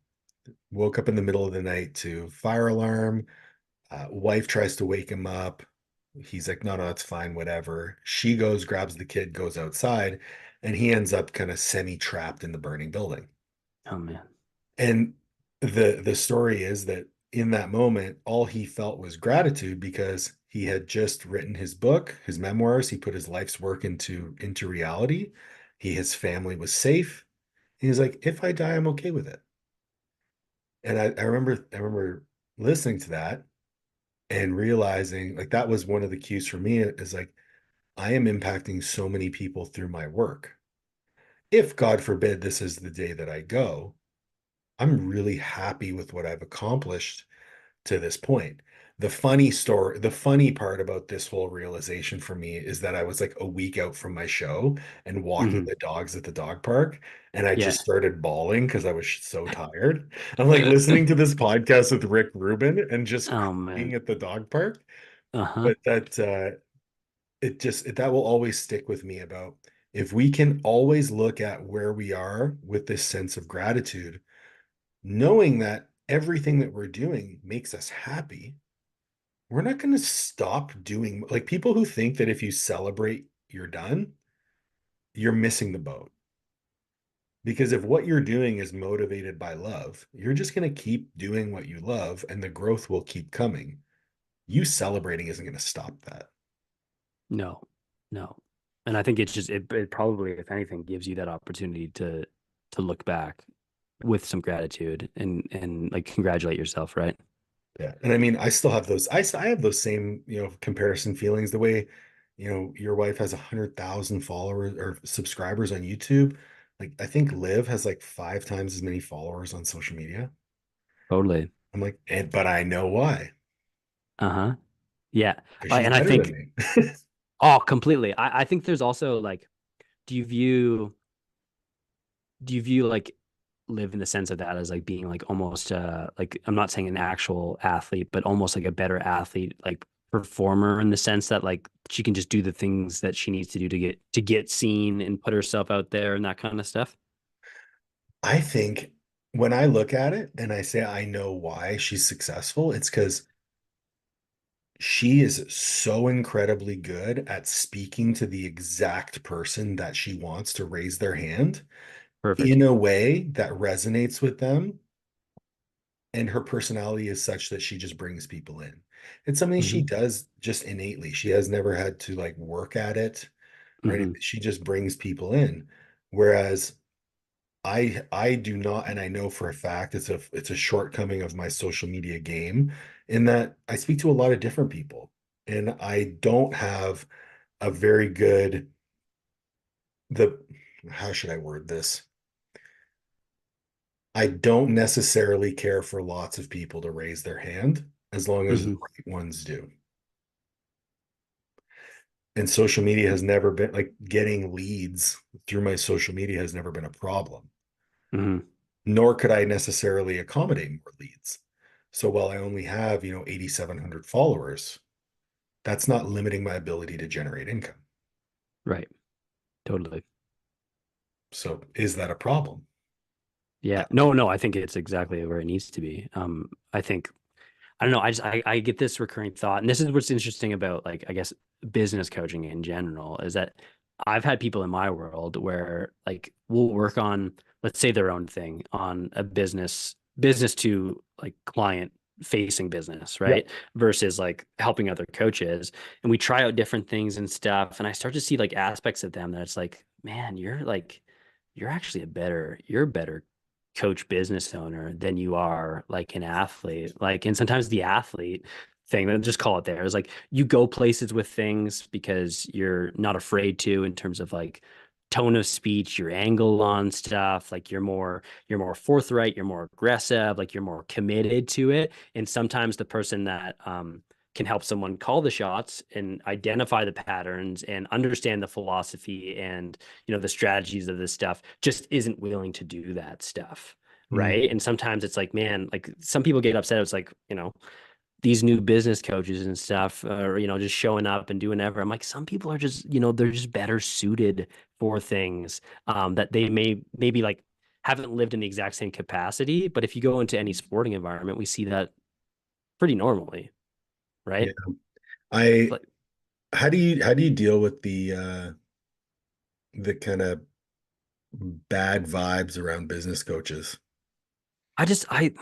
Woke up in the middle of the night to fire alarm. Wife tries to wake him up. He's like, no, no, it's fine, whatever. She goes, grabs the kid, goes outside, and he ends up kind of semi trapped in the burning building. Oh man. And the story is that in that moment, all he felt was gratitude because he had just written his book, his memoirs. He put his life's work into reality. His family was safe. He's like, if I die, I'm okay with it. And I remember listening to that and realizing like that was one of the cues for me is like, I am impacting so many people through my work. If God forbid this is the day that I go, I'm really happy with what I've accomplished to this point. The funny part about this whole realization for me is that I was like a week out from my show and walking Hmm. the dogs at the dog park, and I Yeah. just started bawling because I was so tired. I'm like listening to this podcast with Rick Rubin and just Oh crying man. at the dog park. Uh-huh. But that will always stick with me about if we can always look at where we are with this sense of gratitude, knowing that everything that we're doing makes us happy, we're not going to stop doing like people who think that if you celebrate, you're done, you're missing the boat. Because if what you're doing is motivated by love, you're just going to keep doing what you love and the growth will keep coming. You celebrating isn't going to stop that. No, no. And I think it's just it probably, if anything, gives you that opportunity to look back with some gratitude and like congratulate yourself, right? Yeah. And I mean, I still have those, I have those same, comparison feelings the way, your wife has 100,000 followers or subscribers on YouTube. Like I think Liv has like 5 times as many followers on social media. Totally. I'm like, but I know why, Uh-huh. Yeah. because she's And I better than think, me. oh, completely. I think there's also like, do you view do you view like live in the sense of that as like being like almost like I'm not saying an actual athlete, but almost like a better athlete, like performer in the sense that like she can just do the things that she needs to do to get seen and put herself out there and that kind of stuff? I think when I look at it and I say I know why she's successful, it's because she is so incredibly good at speaking to the exact person that she wants to raise their hand Perfect. in a way that resonates with them. And her personality is such that she just brings people in. It's something she Hmm. does just innately. She has never had to like work at it or anything. Hmm. She just brings people in. Whereas I do not, and I know for a fact it's a shortcoming of my social media game in that I speak to a lot of different people and I don't have a very good the how should I word this? I don't necessarily care for lots of people to raise their hand as long as the Hmm. right ones do. And social media has never been like getting leads through my social media has never been a problem, Hmm. nor could I necessarily accommodate more leads. So while I only have, 8,700 followers, that's not limiting my ability to generate income. Right. Totally. So is that a problem? Yeah. No, no, I think it's exactly where it needs to be. I think I don't know. I get this recurring thought, and this is what's interesting about like I guess business coaching in general is that I've had people in my world where like we'll work on let's say their own thing on a business to like client facing business, Yeah. right? Versus like helping other coaches, and we try out different things and stuff, and I start to see like aspects of them that it's like, man, you're actually you're a better coach business owner than you are like an athlete. Like, and sometimes the athlete thing, let's just call it there, is like you go places with things because you're not afraid to in terms of like tone of speech, your angle on stuff, like you're more forthright, you're more aggressive, like you're more committed to it. And sometimes the person that can help someone call the shots and identify the patterns and understand the philosophy and the strategies of this stuff just isn't willing to do that stuff, Mm, right? And sometimes it's like, man, like some people get upset. It's like, these new business coaches and stuff, or just showing up and doing whatever. I'm like, some people are just, they're just better suited for things that they maybe like haven't lived in the exact same capacity. But if you go into any sporting environment, we see that pretty normally, yeah. right? I Like, how do you deal with the kind of bad vibes around business coaches? I just I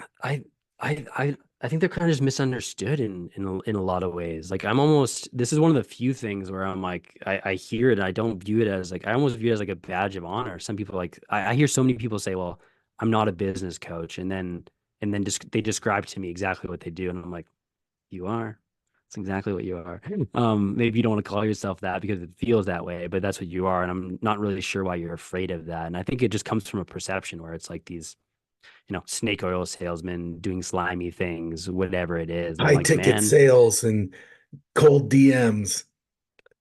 I think they're kind of just misunderstood in a lot of ways. Like I'm almost this is one of the few things where I'm like I hear it and I don't view it as like I almost view it as like a badge of honor. Some people like I hear so many people say, "Well, I'm not a business coach," and then just they describe to me exactly what they do, and I'm like, "You are." That's exactly what you are. Maybe you don't want to call yourself that because it feels that way, but that's what you are. And I'm not really sure why you're afraid of that. And I think it just comes from a perception where it's like these snake oil salesman doing slimy things, whatever it is. And I'm High like, ticket man, sales and cold DMs.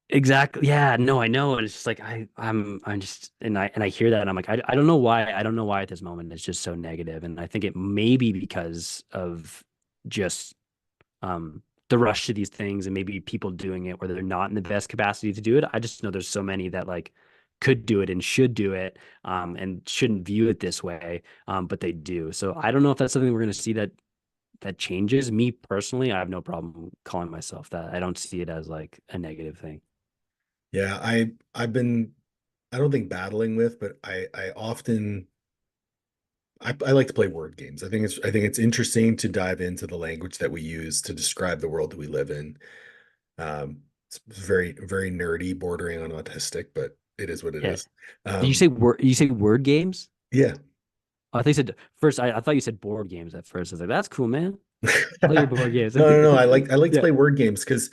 exactly. Yeah, no, I know. And it's just like I'm just and I hear that and I'm like, I don't know why. I don't know why at this moment it's just so negative. And I think it may be because of just the rush to these things and maybe people doing it where they're not in the best capacity to do it. I just know there's so many that like could do it and should do it and shouldn't view it this way, but they do. So I don't know if that's something we're going to see that changes. Me personally, I have no problem calling myself that. I don't see it as like a negative thing. Yeah, I've been I don't think battling with, but I often I like to play word games. I think it's interesting to dive into the language that we use to describe the world that we live in. It's very, very nerdy, bordering on autistic, but it is what it Yeah. is. Did you Um, say word? You say word games? yeah. Oh, I thought you said first. I thought you said board games at first. I was like, that's cool, man. Play your board games. No, no, no. I like to Yeah. play word games because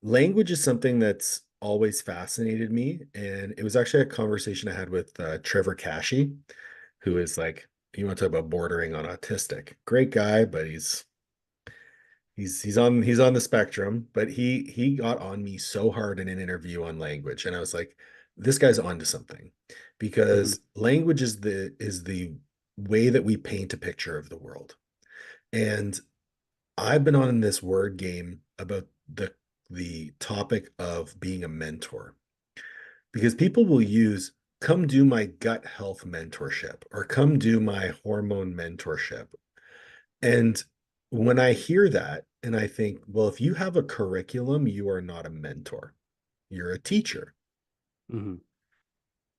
language is something that's always fascinated me. And it was actually a conversation I had with Trevor Cashy, who is like you want to talk about bordering on autistic. Great guy, but he's on the spectrum, but he got on me so hard in an interview on language, and I was like, this guy's onto something, Hmm. because language is the way that we paint a picture of the world. And I've been on this word game about the topic of being a mentor, because people will use come do my gut health mentorship or come do my hormone mentorship. And when I hear that, and I think, well, if you have a curriculum, you are not a mentor, you're a teacher. Hmm.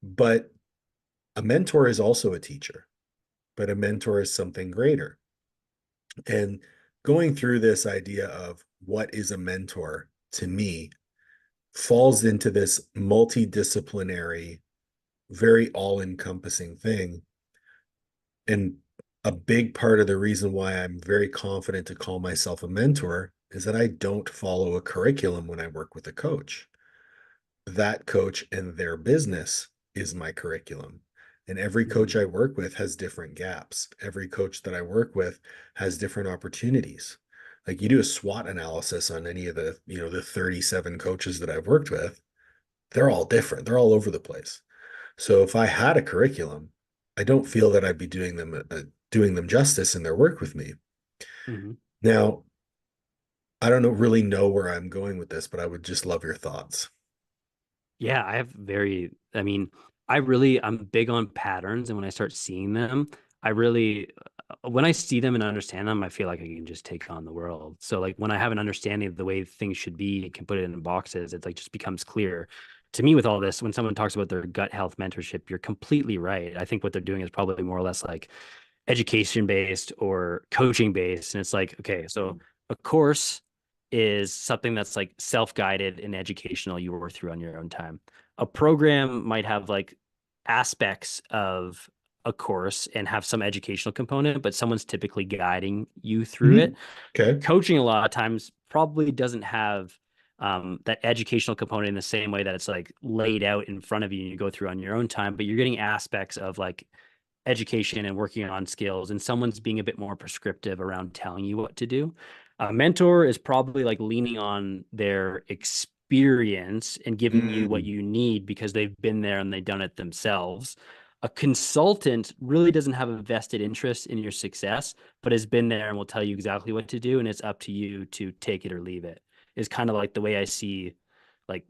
But a mentor is also a teacher, but a mentor is something greater. And going through this idea of what is a mentor to me falls into this multidisciplinary, very all encompassing thing. And a big part of the reason why I'm very confident to call myself a mentor is that I don't follow a curriculum when I work with a coach. That coach and their business is my curriculum. And every coach Hmm. I work with has different gaps. Every coach that I work with has different opportunities. Like you do a SWOT analysis on any of the 37 coaches that I've worked with, they're all different. They're all over the place. So if I had a curriculum, I don't feel that I'd be doing them justice in their work with me. Hmm. Now, I don't really know where I'm going with this, but I would just love your thoughts. Yeah, I mean, I'm big on patterns. And when I start seeing them, when I see them and understand them, I feel like I can just take on the world. So like when I have an understanding of the way things should be and can put it in boxes, it's like just becomes clear to me with all this. When someone talks about their gut health mentorship, you're completely right. I think what they're doing is probably more or less like education based or coaching based. And it's like, okay, so a course is something that's like self-guided and educational you work through on your own time. A program might have like aspects of a course and have some educational component, but someone's typically guiding you through Mhm. it. Okay. Coaching a lot of times probably doesn't have that educational component in the same way that it's like laid out in front of you and you go through on your own time, but you're getting aspects of like education and working on skills, and someone's being a bit more prescriptive around telling you what to do. A mentor is probably like leaning on their experience and giving you what Mm, you need because they've been there and they've done it themselves. A consultant really doesn't have a vested interest in your success, but has been there and will tell you exactly what to do, and it's up to you to take it or leave it. Is kind of like the way I see like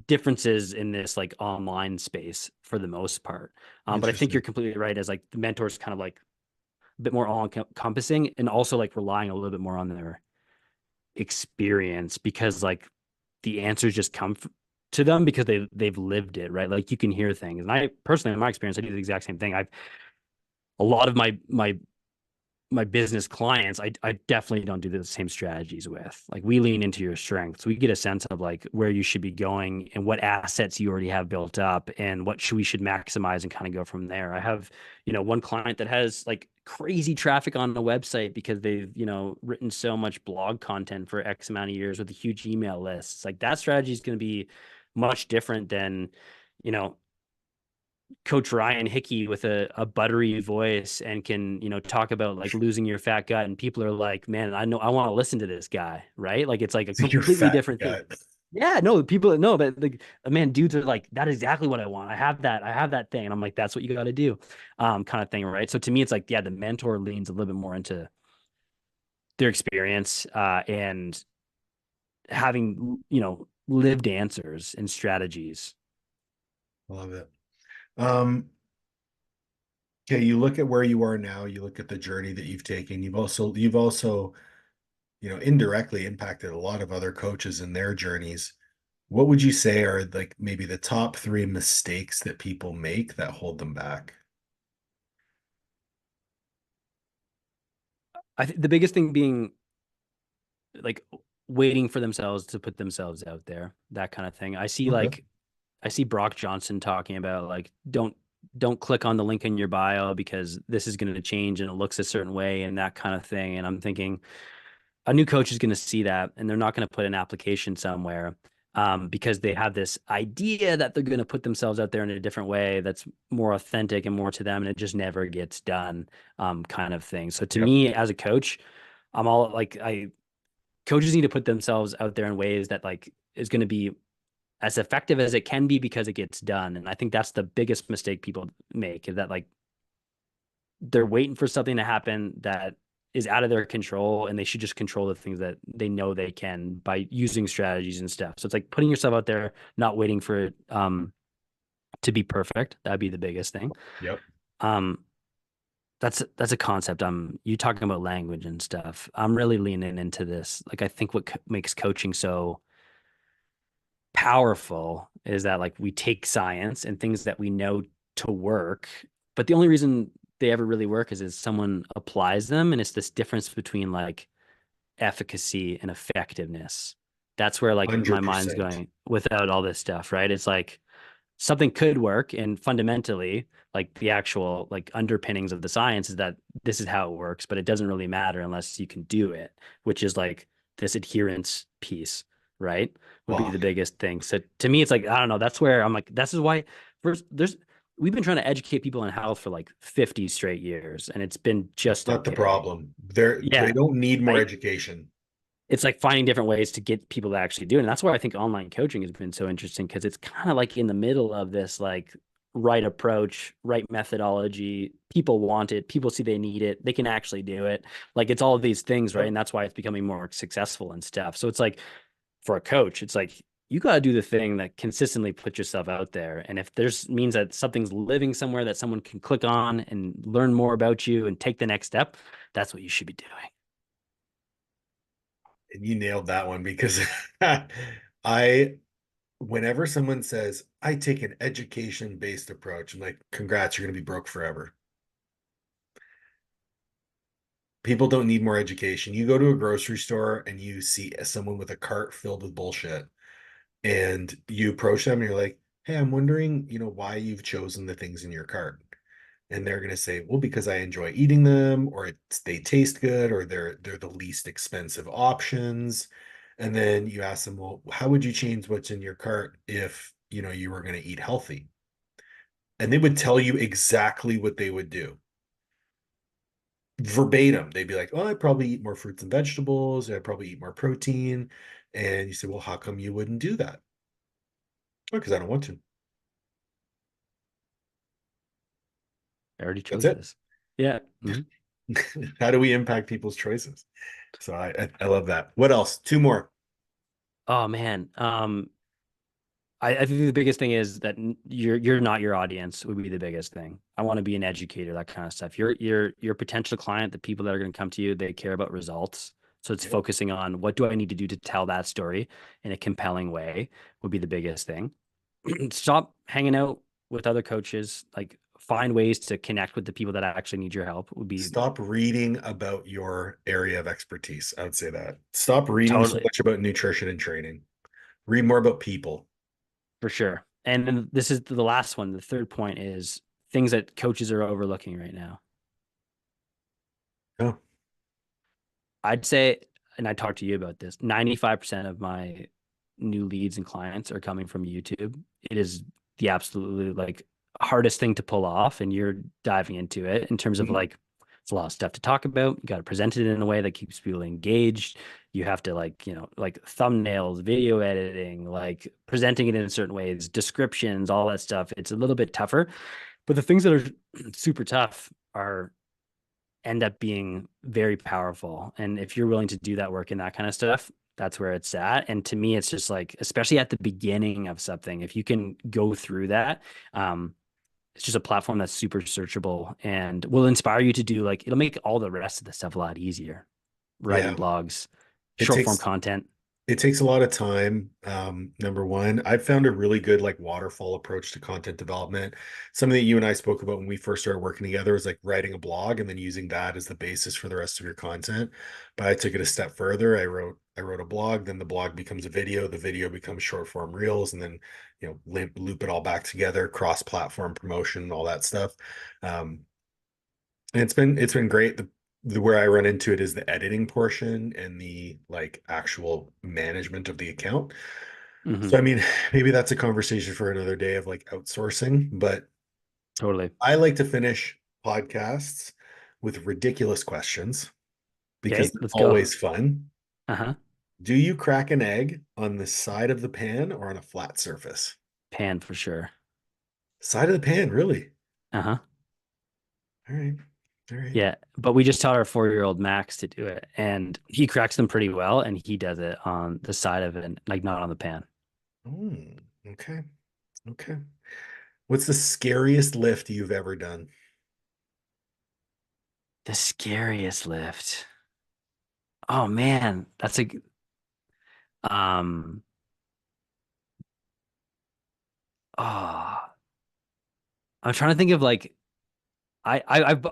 differences in this like online space for the most part. But I think you're interesting. completely right. As like the mentor is kind of like a bit more all encompassing and also like relying a little bit more on their experience because like the answers just to them because they've lived it, right? Like you can hear things. And I personally, in my experience, I do the exact same thing. I've a lot of my business clients, I definitely don't do the same strategies with. Like we lean into your strengths. We get a sense of like where you should be going and what assets you already have built up and what we should maximize and kind of go from there. I have, one client that has like crazy traffic on the website because they've, written so much blog content for X amount of years with a huge email list. It's like that strategy is going to be much different than, you know, Coach Ryan Hickey with a buttery voice and can, talk about like losing your fat gut. And people are like, man, I know I want to listen to this guy, right? Like it's like a You're completely fat different thing. guy. Yeah, no, people no, but like man, dudes are like, that is exactly what I want. I have that thing. And I'm like, that's what you got to do. Kind of thing, right? So to me, it's like, yeah, the mentor leans a little bit more into their experience and having, lived answers and strategies. Love it. Um, okay, you look at where you are now, you look at the journey that you've taken. You've also, indirectly impacted a lot of other coaches in their journeys. What would you say are like maybe the top three mistakes that people make that hold them back? I think the biggest thing being like waiting for themselves to put themselves out there, that kind of thing. Okay. I see Brock Johnson talking about like don't click on the link in your bio because this is going to change and it looks a certain way and that kind of thing. And I'm thinking a new coach is going to see that and they're not going to put an application somewhere because they have this idea that they're going to put themselves out there in a different way that's more authentic and more to them, and it just never gets done, kind of thing. So to Yep. me, as a coach, I'm all like, I coaches need to put themselves out there in ways that like is going to be as effective as it can be because it gets done. And I think that's the biggest mistake people make, is that like they're waiting for something to happen that is out of their control, and they should just control the things that they know they can by using strategies and stuff. So it's like putting yourself out there, not waiting for it to be perfect. That'd be the biggest thing. Yep. Um, that's a concept. You talking about language and stuff. I'm really leaning into this. Like I think what makes coaching so powerful is that like we take science and things that we know to work, but the only reason they ever really work is someone applies them, and it's this difference between like efficacy and effectiveness. That's where like my mind's 100%. going without all this stuff, right? It's like something could work, and fundamentally like the actual like underpinnings of the science is that this is how it works, but it doesn't really matter unless you can do it, which is like this adherence piece, right, would be Oh, the biggest thing. So to me it's like I don't know, that's where I'm like, this is why first there's we've been trying to educate people in health for like 50 straight years, and it's been that's just not the okay. problem. They Yeah, don't need more right. education. It's like finding different ways to get people to actually do it. And that's why I think online coaching has been so interesting, because it's kind of like in the middle of this like right approach, right methodology. People want it, people see they need it, they can actually do it. Like it's all of these things, right? Yep. And that's why it's becoming more successful and stuff. So it's like for a coach, it's like you got to do the thing that consistently put yourself out there. And if there's means that something's living somewhere that someone can click on and learn more about you and take the next step, that's what you should be doing. And you nailed that one because I, whenever someone says, I take an education based approach, I'm like, congrats, you're going to be broke forever. People don't need more education. You go to a grocery store and you see someone with a cart filled with bullshit, and you approach them and you're like, hey, I'm wondering, why you've chosen the things in your cart. And they're going to say, well, because I enjoy eating them, or they taste good, or they're the least expensive options. And then you ask them, well, how would you change what's in your cart if you were going to eat healthy? And they would tell you exactly what they would do verbatim. They'd be like, oh, I'd probably eat more fruits and vegetables, I'd probably eat more protein. And you say, well, how come you wouldn't do that? Because I don't want to. I already That's chose it. this. Yeah. Mhm. How do we impact people's choices? So I love that. What else? Two more. Oh man. I think the biggest thing is that you're not your audience would be the biggest thing. I want to be an educator, that kind of stuff. Your potential client, the people that are going to come to you, they care about results. So it's Yep. focusing on what do I need to do to tell that story in a compelling way would be the biggest thing. Stop hanging out with other coaches. Like find ways to connect with the people that actually need your help would be Stop reading about your area of expertise. I would say that. Stop reading so totally much about nutrition and training. Read more about people. for sure. And then this is the last one. The third point is things that coaches are overlooking right now. Oh, I'd say, and I talked to you about this, 95% of my new leads and clients are coming from YouTube. It is the absolutely like hardest thing to pull off, and you're diving into it in terms of mhm. like it's a lot of stuff to talk about. You got to present it in a way that keeps people engaged. You have to like, like thumbnails, video editing, like presenting it in certain ways, descriptions, all that stuff. It's a little bit tougher, but the things that are super tough are end up being very powerful. And if you're willing to do that work and that kind of stuff, that's where it's at. And to me, it's just like, especially at the beginning of something, if you can go through that, it's just a platform that's super searchable and will inspire you to do like, it'll make all the rest of the stuff a lot easier. Writing Yeah. blogs, It short form takes content. it takes a lot of time. Number one, I've found a really good like waterfall approach to content development. Something that you and I spoke about when we first started working together is like writing a blog and then using that as the basis for the rest of your content. But I took it a step further. I wrote a blog, then the blog becomes a video, the video becomes short form reels, and then loop it all back together, cross platform promotion, all that stuff. Um, and it's been great. The where I run into it is the editing portion and the like actual management of the account. Hmm. So, I mean, maybe that's a conversation for another day of like outsourcing, but Totally. I like to finish podcasts with ridiculous questions because Okay, they're let's go. always fun. Uh-huh. Do you crack an egg on the side of the pan or on a flat surface? Pan for sure. Side of the pan, really? Uh-huh. All right. All right. Yeah, but we just taught our 4-year-old Max to do it, and he cracks them pretty well, and he does it on the side of it, like not on the pan. Okay. Okay. What's the scariest lift you've ever done? The scariest lift. Oh man, that's a um oh I'm trying to think of like I've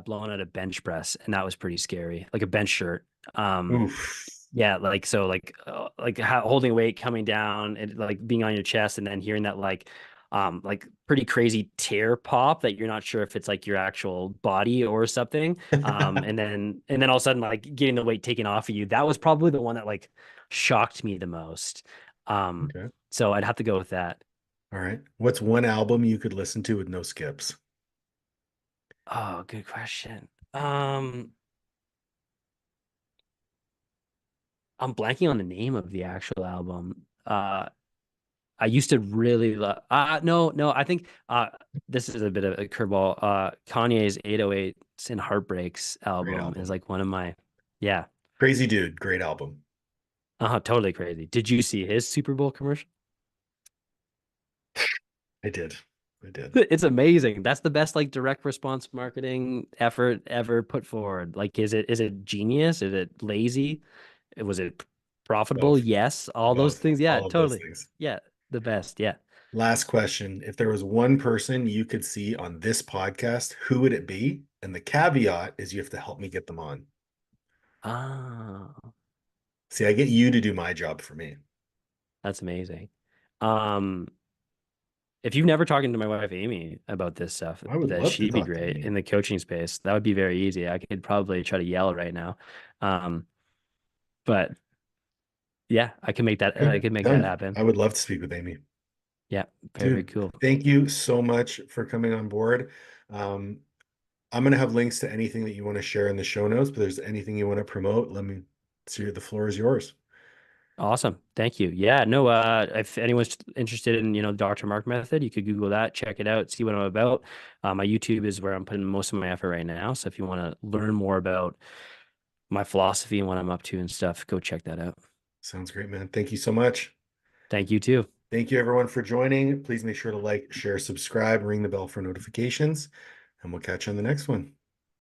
blown out a bench press and that was pretty scary. Like a bench shirt. Um Oof. yeah, like how, holding weight coming down and like being on your chest and then hearing that like pretty crazy tear pop that you're not sure if it's like your actual body or something. And then all of a sudden like getting the weight taken off of you. That was probably the one that like shocked me the most. Um Okay. so I'd have to go with that. All right. What's one album you could listen to with no skips? Oh, good question. Um I'm blanking on the name of the actual album. I used to really love. No, I think this is a bit of a curveball. Kanye's 808s and Heartbreaks Great album is album. like one of my, yeah, Crazy Dude, great album. totally crazy. Did you see his Super Bowl commercial? I did. I did. It's amazing. That's the best like direct response marketing effort ever put forward. Like, is it genius? Is it lazy? Was it profitable? Both. Yes. All those Both. things. Yeah, All of those totally. things. Yeah, the best. Yeah. Last question. If there was one person you could see on this podcast, who would it be? And the caveat is you have to help me get them on. Ah. See, I get you to do my job for me. That's amazing. Um, if you've never talked to my wife Amy about this stuff, I would that love to she'd be talk to great Amy. in the coaching space. That would be very easy. I could probably try to yell right now. Um, but yeah, I can make that Okay, I can make that done. happen. I would love to speak with Amy. Yeah, very, very Dude, cool. thank you so much for coming on board. Um, I'm going to have links to anything that you want to share in the show notes, but there's anything you want to promote, let me see. The floor is yours. Awesome. Thank you. Yeah, no, if anyone's interested in, the Dr. Mark method, you could Google that, check it out, see what I'm about. My YouTube is where I'm putting most of my effort right now. So if you want to learn more about my philosophy and what I'm up to and stuff, go check that out. Sounds great, man. Thank you so much. Thank you too. Thank you, everyone, for joining. Please make sure to like, share, subscribe, ring the bell for notifications, and we'll catch you on the next one.